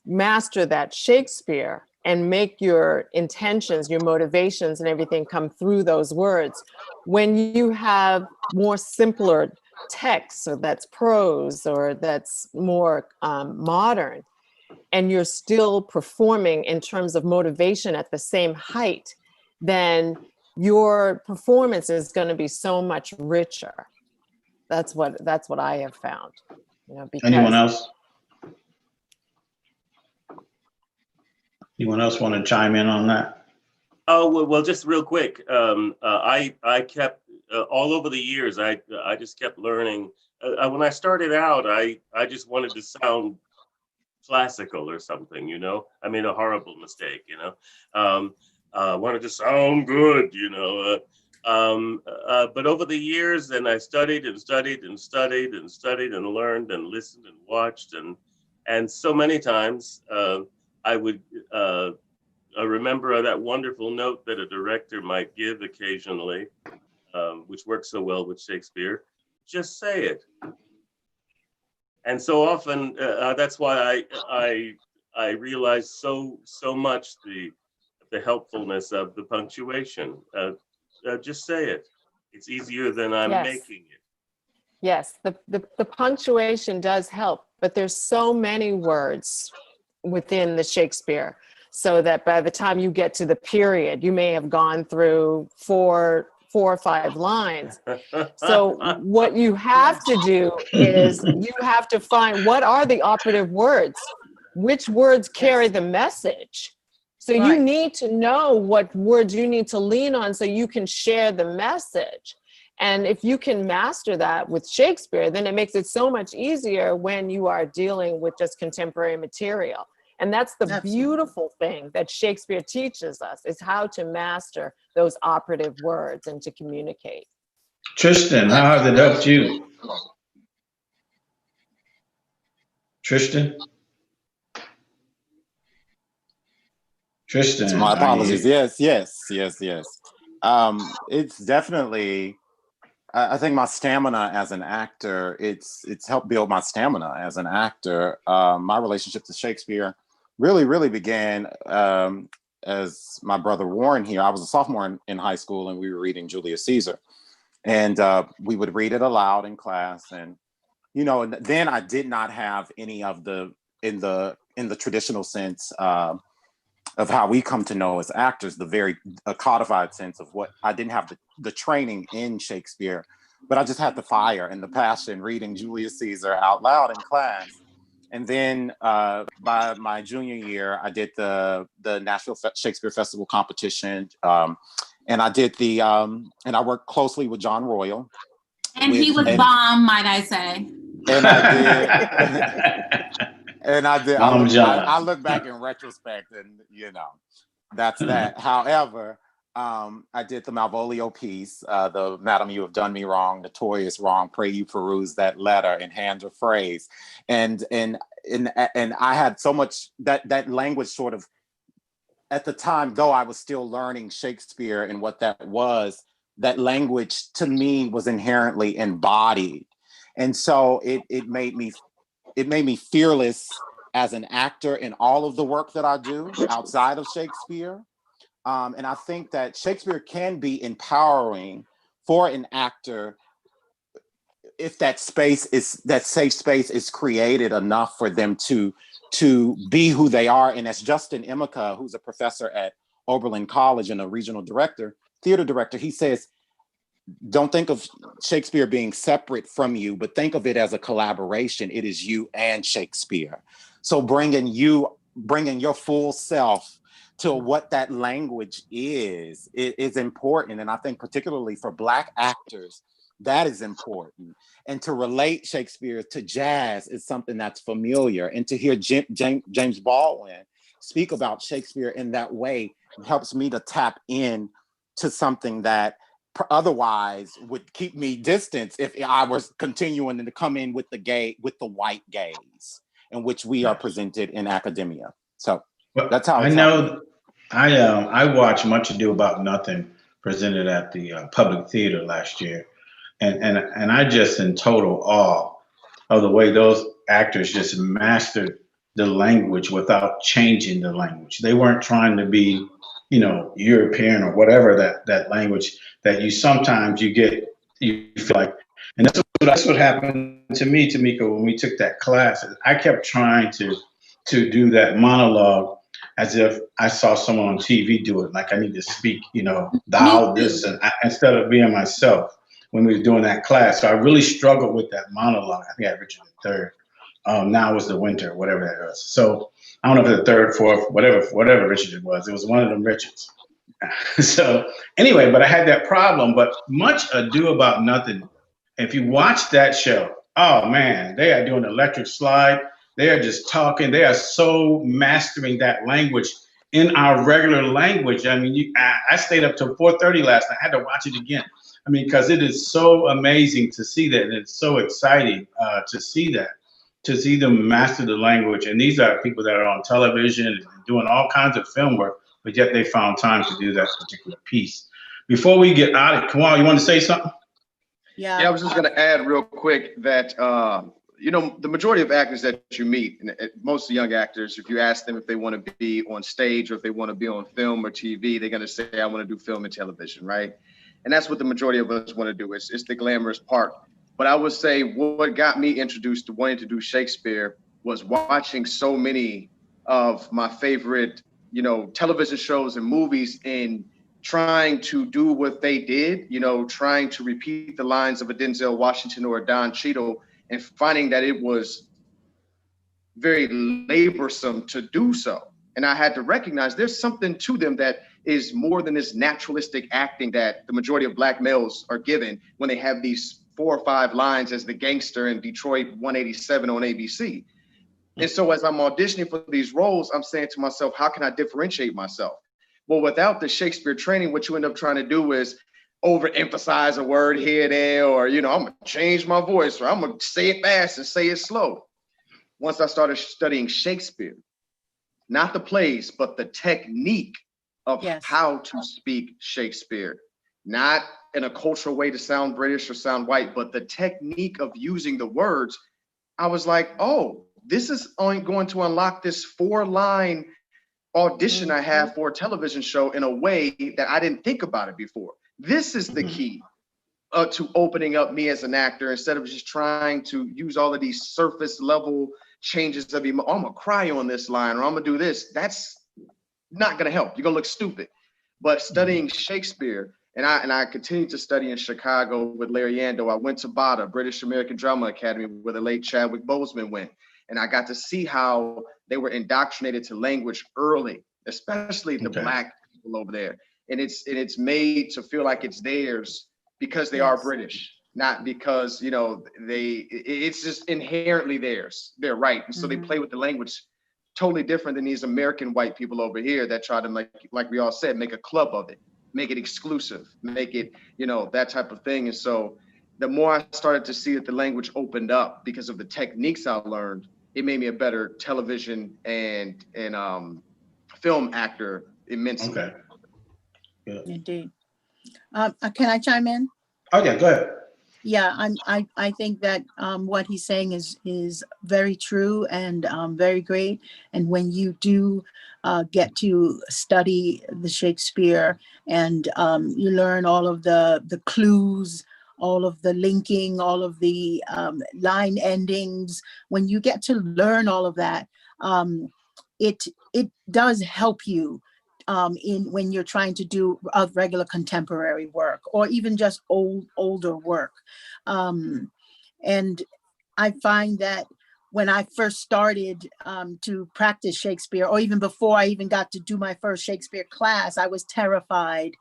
master that Shakespeare and make your intentions, your motivations and everything come through those words, when you have more simpler text, or that's prose, or that's more modern, and you're still performing in terms of motivation at the same height, then your performance is going to be so much richer. That's what I have found. Because Anyone else? Anyone else want to chime in on that? Oh, well, just real quick. I kept all over the years. I just kept learning. When I started out, I just wanted to sound classical or something. I made a horrible mistake. Wanted to sound good. But over the years, and I studied and studied and studied and studied and learned and listened and watched, and so many times I would. I remember that wonderful note that a director might give occasionally, which works so well with Shakespeare. Just say it. And so often, that's why I realized so much the helpfulness of the punctuation. Just say it. It's easier than I'm making it. Yes, the punctuation does help, but there's so many words within the Shakespeare, so that by the time you get to the period, you may have gone through four or five lines. So what you have to do is you have to find what are the operative words which words carry the message. So you Right. need to know what words you need to lean on so you can share the message. And if you can master that with Shakespeare, then it makes it so much easier when you are dealing with just contemporary material. And that's the Absolutely. beautiful thing that Shakespeare teaches us, is how to master those operative words and to communicate. Tristan, how has it helped you? Tristan? Tristan, My are apologies. you? Yes. It's definitely, I think my stamina as an actor, it's helped build my stamina as an actor. My relationship to Shakespeare really began as my brother Warren here. I was a sophomore in high school and we were reading Julius Caesar. And we would read it aloud in class. And, then I did not have any of in the traditional sense of how we come to know as actors, the very codified sense of what I didn't have the training in Shakespeare, but I just had the fire and the passion reading Julius Caesar out loud in class. And then by my junior year, I did the Nashville Shakespeare Festival competition. And I did and I worked closely with John Royal. And he was bomb, might I say. And I did. And I did. I look back in retrospect, and that's that. However, I did the Malvolio piece, the "Madam, you have done me wrong, notorious wrong. Pray you peruse that letter and hand a phrase." And I had so much that language sort of at the time, though I was still learning Shakespeare and what that was. That language to me was inherently embodied, and so it made me fearless as an actor in all of the work that I do outside of Shakespeare. And I think that Shakespeare can be empowering for an actor if that safe space is created enough for them to be who they are. And as Justin Emeka, who's a professor at Oberlin College and a regional theater director, he says, don't think of Shakespeare being separate from you, but think of it as a collaboration. It is you and Shakespeare. So bringing your full self to what that language is important. And I think particularly for Black actors, that is important. And to relate Shakespeare to jazz is something that's familiar. And to hear James Baldwin speak about Shakespeare in that way helps me to tap in to something that otherwise would keep me distance if I was continuing to come in with the white gaze in which we are presented in academia. So that's how I know. I watched Much Ado About Nothing presented at the Public Theater last year, and I just in total awe of the way those actors just mastered the language without changing the language. They weren't trying to be, European or whatever that language that you sometimes you feel like. And that's what happened to me, Tamiko, when we took that class. I kept trying to do that monologue as if I saw someone on TV do it, like I need to speak, thou this, and instead of being myself when we were doing that class. So I really struggled with that monologue. I think I had Richard III. Now it was the winter, whatever that was. So I don't know if the third, fourth, whatever Richard it was. It was one of them Richards. So anyway, but I had that problem. But Much Ado About Nothing, if you watch that show, oh man, they are doing electric slide. They are just talking. They are so mastering that language in our regular language. I mean, I stayed up till 4:30 last night. I had to watch it again. I mean, because it is so amazing to see that. And it's so exciting to see that, to see them master the language. And these are people that are on television and doing all kinds of film work, but yet they found time to do that particular piece. Before we get out of Kamal, you want to say something? Yeah. I was just going to add real quick that, the majority of actors that you meet, and most young actors, if you ask them if they want to be on stage or if they want to be on film or TV, they're going to say, I want to do film and television, right? And that's what the majority of us want to do. It's the glamorous part. But I would say what got me introduced to wanting to do Shakespeare was watching so many of my favorite, television shows and movies and trying to do what they did, trying to repeat the lines of a Denzel Washington or a Don Cheadle, and finding that it was very laborsome to do so. And I had to recognize there's something to them that is more than this naturalistic acting that the majority of Black males are given when they have these 4 or 5 lines as the gangster in Detroit 187 on ABC. And so as I'm auditioning for these roles, I'm saying to myself, how can I differentiate myself? Well, without the Shakespeare training, what you end up trying to do is overemphasize a word here, there, or, I'm gonna change my voice, or I'm gonna say it fast and say it slow. Once I started studying Shakespeare, not the plays, but the technique of how to speak Shakespeare, not in a cultural way to sound British or sound white, but the technique of using the words, I was like, oh, this is only going to unlock this 4-line audition I have for a television show in a way that I didn't think about it before. This is the key to opening up me as an actor, instead of just trying to use all of these surface level changes of I'm gonna cry on this line, or I'm gonna do this. That's not gonna help. You're gonna look stupid. But studying Shakespeare, and I continued to study in Chicago with Larry Yando. I went to BADA, British American Drama Academy, where the late Chadwick Boseman went. And I got to see how they were indoctrinated to language early, especially the Black people over there. And it's made to feel like it's theirs because they are British, not because, it's just inherently theirs. They're right. And so they play with the language totally different than these American white people over here that try to, like we all said, make a club of it, make it exclusive, make it, that type of thing. And so the more I started to see that the language opened up because of the techniques I learned, it made me a better television and film actor immensely. Okay. Yeah. Indeed. Can I chime in? Oh yeah, go ahead. Yeah, I think that what he's saying is very true and very great. And when you do get to study the Shakespeare and you learn all of the clues, all of the linking, all of the line endings, when you get to learn all of that, it does help you when you're trying to do regular contemporary work or even just older work. And I find that when I first started to practice Shakespeare, or even before I even got to do my first Shakespeare class, I was terrified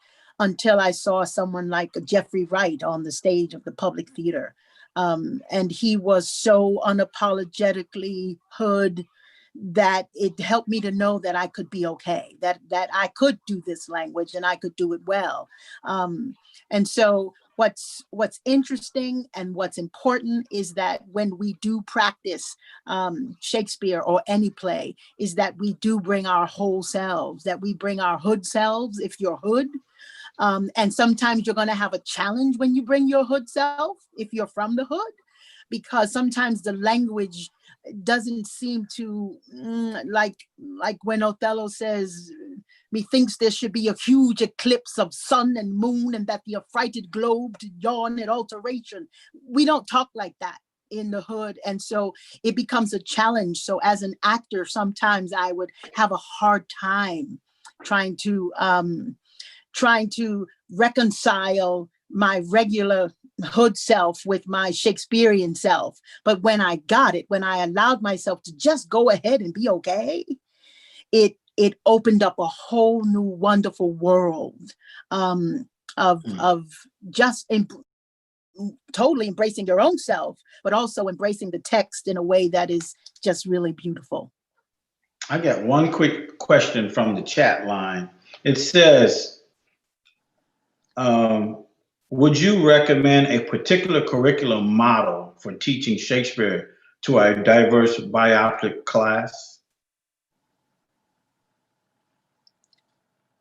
until I saw someone like Jeffrey Wright on the stage of the Public Theater. And he was so unapologetically hood that it helped me to know that I could be okay, that I could do this language and I could do it well. And so what's interesting and what's important is that when we do practice Shakespeare or any play, is that we do bring our whole selves, that we bring our hood selves, if you're hood. And sometimes you're going to have a challenge when you bring your hood self, if you're from the hood, because sometimes the language doesn't seem to, like when Othello says, methinks there should be a huge eclipse of sun and moon, and that the affrighted globe to yawn at alteration. We don't talk like that in the hood. And so it becomes a challenge. So as an actor, sometimes I would have a hard time trying to reconcile my regular hood self with my Shakespearean self. But when I got it, when I allowed myself to just go ahead and be okay, it opened up a whole new wonderful world of just totally embracing your own self, but also embracing the text in a way that is just really beautiful. I got one quick question from the chat line. It says, would you recommend a particular curriculum model for teaching Shakespeare to a diverse biopic class?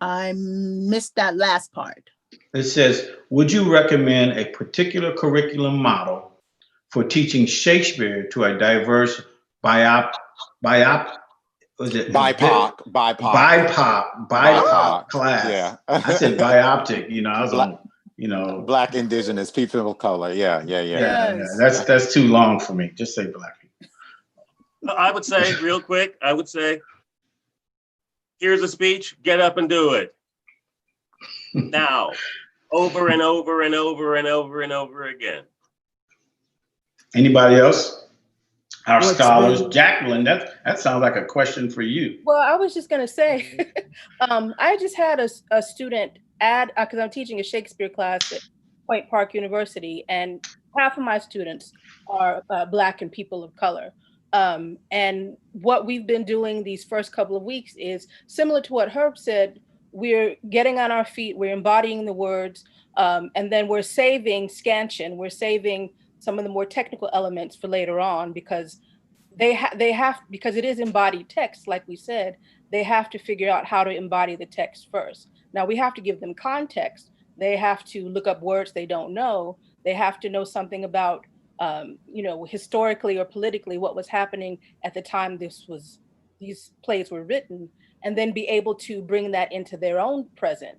I missed that last part. It says, would you recommend a particular curriculum model for teaching Shakespeare to a diverse BIPOC class? Yeah. I said bioptic, I was on, Black indigenous people of color. Yeah. Yes. That's too long for me. Just say Black people. I would say real quick, here's a speech, get up and do it. Now, over and over and over and over and over again. Anybody else? our What's scholars. been Jaqueline, that sounds like a question for you. Well, I was just going to say, I just had a student add, because I'm teaching a Shakespeare class at Point Park University, and half of my students are Black and people of color. And what we've been doing these first couple of weeks is similar to what Herb said. We're getting on our feet, we're embodying the words, and then we're saving scansion, we're saving some of the more technical elements for later on, because they have, because it is embodied text, like we said, they have to figure out how to embody the text first. Now we have to give them context. They have to look up words they don't know. They have to know something about, historically or politically what was happening at the time these plays were written, and then be able to bring that into their own present.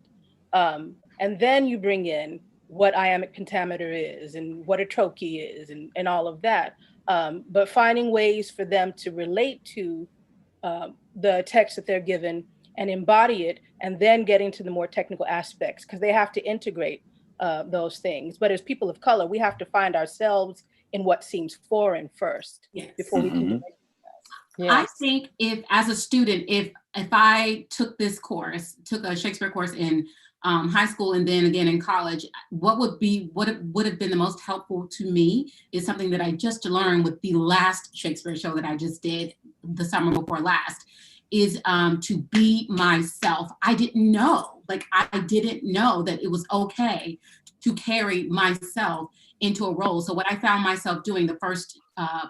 And then you bring in what iambic pentameter is and what a trochee is and all of that. But finding ways for them to relate to the text that they're given and embody it, and then getting to the more technical aspects, because they have to integrate those things. But as people of color, we have to find ourselves in what seems foreign first, Yes. before we can. I think if, as a student, if I took a Shakespeare course in high school and then again in college, what would have been the most helpful to me is something that I just learned with the last Shakespeare show that I just did the summer before last, is to be myself. I didn't know that it was okay to carry myself into a role. So what I found myself doing the first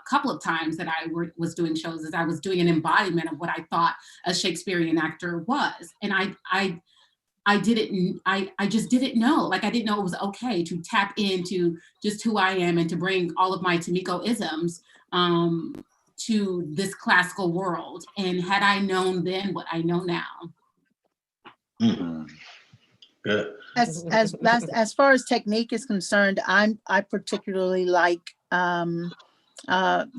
couple of times that I was doing shows is I was doing an embodiment of what I thought a Shakespearean actor was. And I just didn't know. Like, I didn't know it was okay to tap into just who I am and to bring all of my Tamiko isms to this classical world. And had I known then what I know now. Mm-hmm. Good. As far as technique is concerned, I particularly like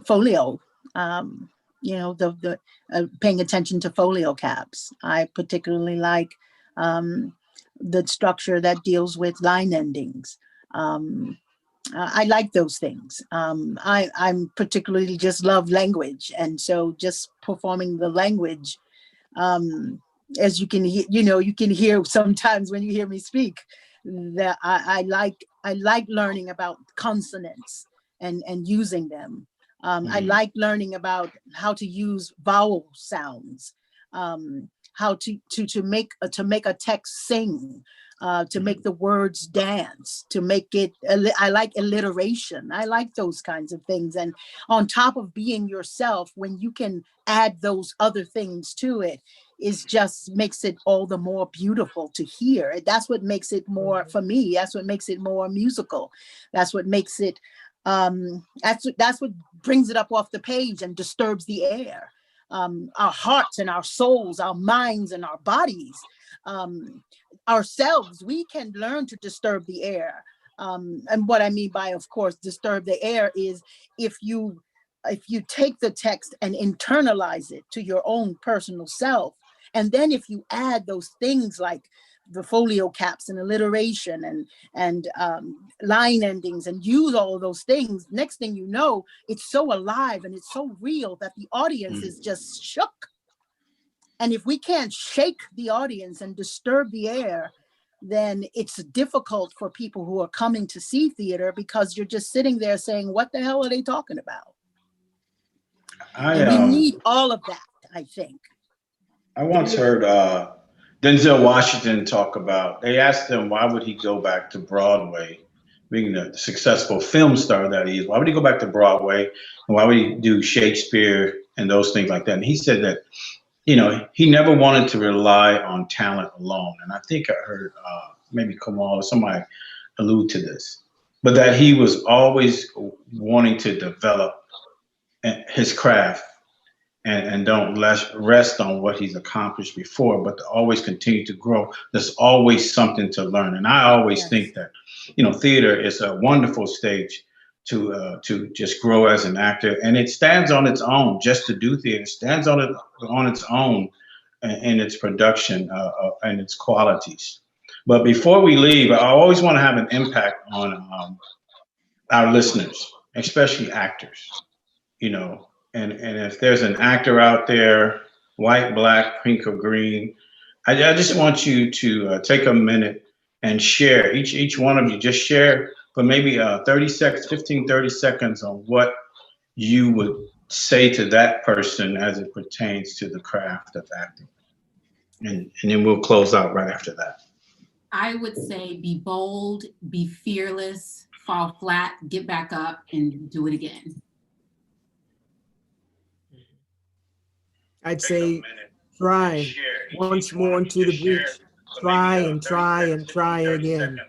folio. The paying attention to folio caps. I particularly like the structure that deals with line endings. I like those things. I'm particularly just love language, and so just performing the language. As you can hear, you can hear sometimes when you hear me speak that I like learning about consonants and using them. I like learning about how to use vowel sounds, how to make a text sing, to make the words dance, to make it. I like alliteration. I like those kinds of things. And on top of being yourself, when you can add those other things to it, just makes it all the more beautiful to hear. That's what makes it more, for me, that's what makes it more musical. That's what makes it, that's what brings it up off the page and disturbs the air. Our hearts and our souls, our minds and our bodies, ourselves, we can learn to disturb the air. And what I mean by, of course, disturb the air is if you take the text and internalize it to your own personal self, and then if you add those things like the folio caps and alliteration and line endings and use all of those things, next thing you know, it's so alive and it's so real that the audience is just shook. And if we can't shake the audience and disturb the air, then it's difficult for people who are coming to see theater, because you're just sitting there saying, what the hell are they talking about? And we need all of that, I think. I once heard Denzel Washington talk about, they asked him, why would he go back to Broadway, being the successful film star that he is? Why would he go back to Broadway? And why would he do Shakespeare and those things like that? And he said that, he never wanted to rely on talent alone. And I think I heard maybe Kamal or somebody allude to this, but that he was always wanting to develop his craft and don't rest on what he's accomplished before, but to always continue to grow. There's always something to learn. And I always think that, theater is a wonderful stage to just grow as an actor. And it stands on its own. Just to do theater, it stands on its own in its production and its qualities. But before we leave, I always want to have an impact on our listeners, especially actors. you know, and if there's an actor out there, white, black, pink, or green, I just want you to take a minute and share, each one of you, just share for maybe 30 seconds, 15, 30 seconds on what you would say to that person as it pertains to the craft of acting. And then we'll close out right after that. I would say be bold, be fearless, fall flat, get back up, and do it again. I'd say try once more into the breach. Try and try and try again.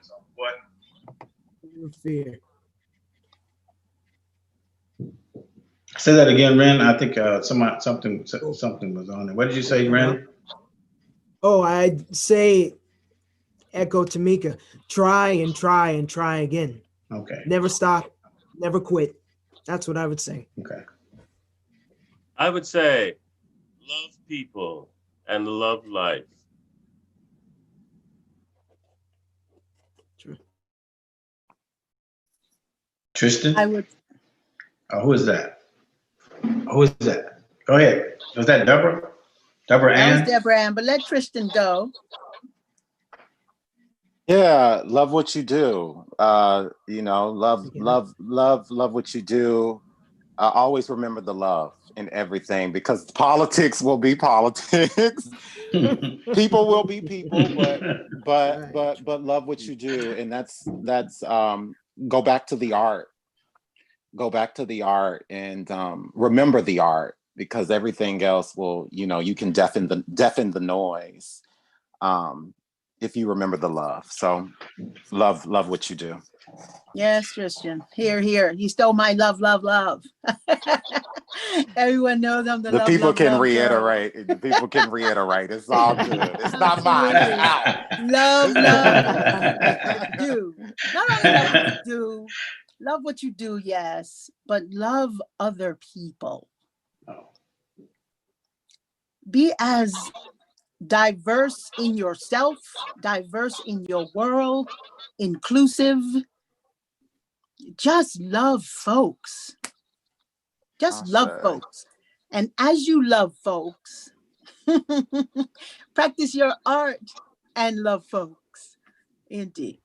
No fear. Say that again, Ren. I think something was on it. What did you say, Ren? Oh, I'd say, echo Tamiko, try and try and try again. Okay. Never stop, never quit. That's what I would say. Okay. I would say love people and love life. True. Tristan? I would. Oh, who is that? Who is that? Go ahead. Was that Debra? Debra Ann? That was Debra Ann, but let Tristan go. Yeah, love what you do. You know, love what you do. Always remember the love in everything, because politics will be politics. People will be people, but love what you do, and that's go back to the art. Go back to the art and remember the art, because everything else will, you know, you can deafen the noise if you remember the love. So love what you do. Yes, Tristan. Here, here. You stole my love, love, love. Everyone knows I'm the love, people love, can love reiterate. girl. The people can reiterate. It's all good. It's not mine. It's out. Love, love, do. Not only love what you do, love what you do, yes, but love other people. Be as diverse in yourself, diverse in your world, inclusive. Just love folks. Just love folks. And as you love folks, practice your art and love folks. Indeed.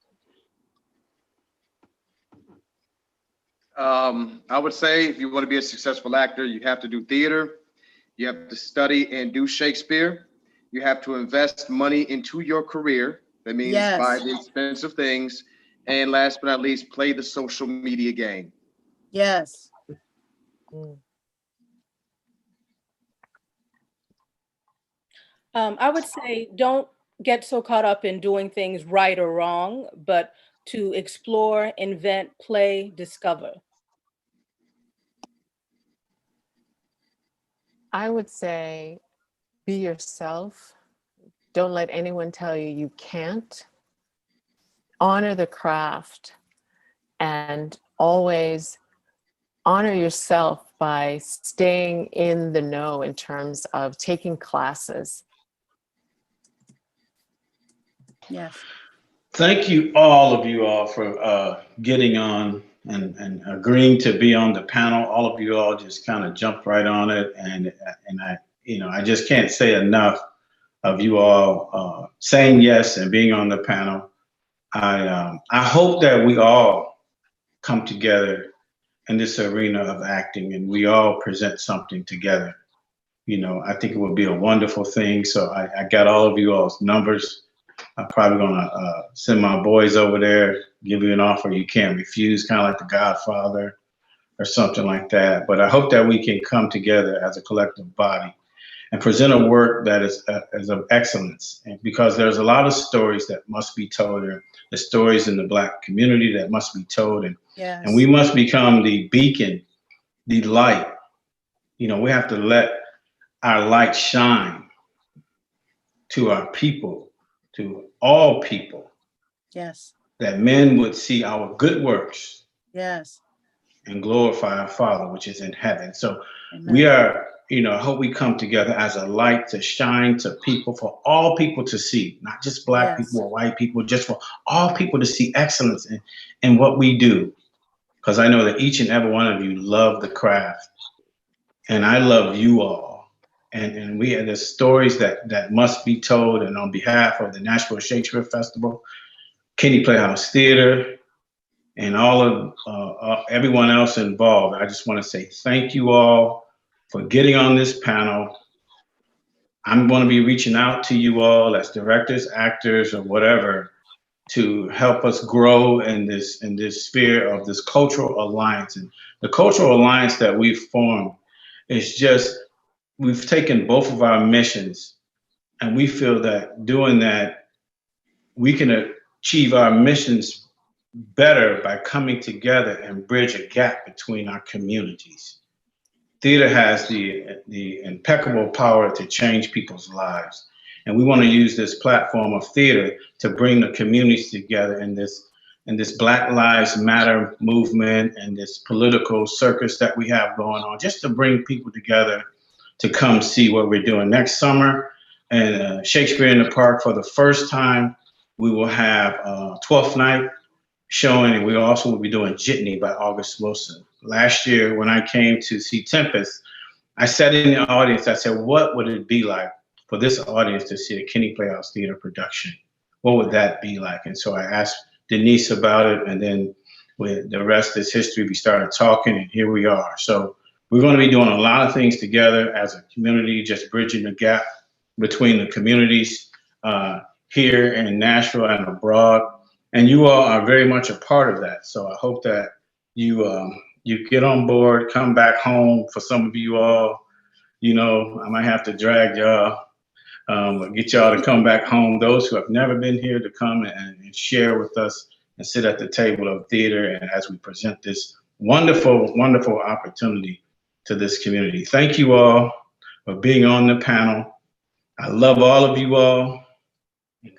I would say if you want to be a successful actor, you have to do theater. You have to study and do Shakespeare. You have to invest money into your career. That means buy the expensive things. And last but not least, play the social media game. Yes. I would say don't get so caught up in doing things right or wrong, but to explore, invent, play, discover. I would say be yourself. Don't let anyone tell you you can't. Honor the craft and always honor yourself by staying in the know in terms of taking classes. Yes. Thank you, all of you all, for getting on and agreeing to be on the panel. All of you all just kind of jumped right on it, and I just can't say enough of you all saying yes and being on the panel. I hope that we all come together in this arena of acting and we all present something together. You know, I think it would be a wonderful thing. So I got all of you all's numbers. I'm probably gonna send my boys over there, give you an offer you can't refuse, kind of like The Godfather or something like that. But I hope that we can come together as a collective body and present a work that is of excellence. And because there's a lot of stories that must be told, or the stories in the Black community that must be told, and we must become the beacon, the light. You know, we have to let our light shine to our people, to all people. Yes. That men would see our good works. Yes. And glorify our Father, which is in heaven. So Amen. We are, I hope we come together as a light to shine to people, for all people to see, not just Black people or white people, just for all people to see excellence in what we do. because I know that each and every one of you love the craft, and I love you all. And we have the stories that must be told. And on behalf of the Nashville Shakespeare Festival, Kinney Playhouse Theater, and all of everyone else involved, I just want to say thank you all for getting on this panel. I'm going to be reaching out to you all as directors, actors, or whatever, to help us grow in this sphere of this cultural alliance. And the cultural alliance that we've formed is just, we've taken both of our missions, and we feel that doing that, we can achieve our missions better by coming together and bridge a gap between our communities. Theater has the impeccable power to change people's lives. And we want to use this platform of theater to bring the communities together in this Black Lives Matter movement and this political circus that we have going on, just to bring people together to come see what we're doing. Next summer, and Shakespeare in the Park, for the first time, we will have 12th night showing, and we also will be doing Jitney by August Wilson. Last year, when I came to see Tempest, I sat in the audience, I said, what would it be like for this audience to see a Kinney Playhouse Theater production? What would that be like? And so I asked Denise about it, and then with the rest is history. We started talking, and here we are. So we're going to be doing a lot of things together as a community, just bridging the gap between the communities here in Nashville and abroad. And you all are very much a part of that. So I hope that you get on board, come back home. For some of you all, you know, I might have to drag y'all, get y'all to come back home. Those who have never been here, to come and share with us and sit at the table of theater, and as we present this wonderful, wonderful opportunity to this community. Thank you all for being on the panel. I love all of you all. Good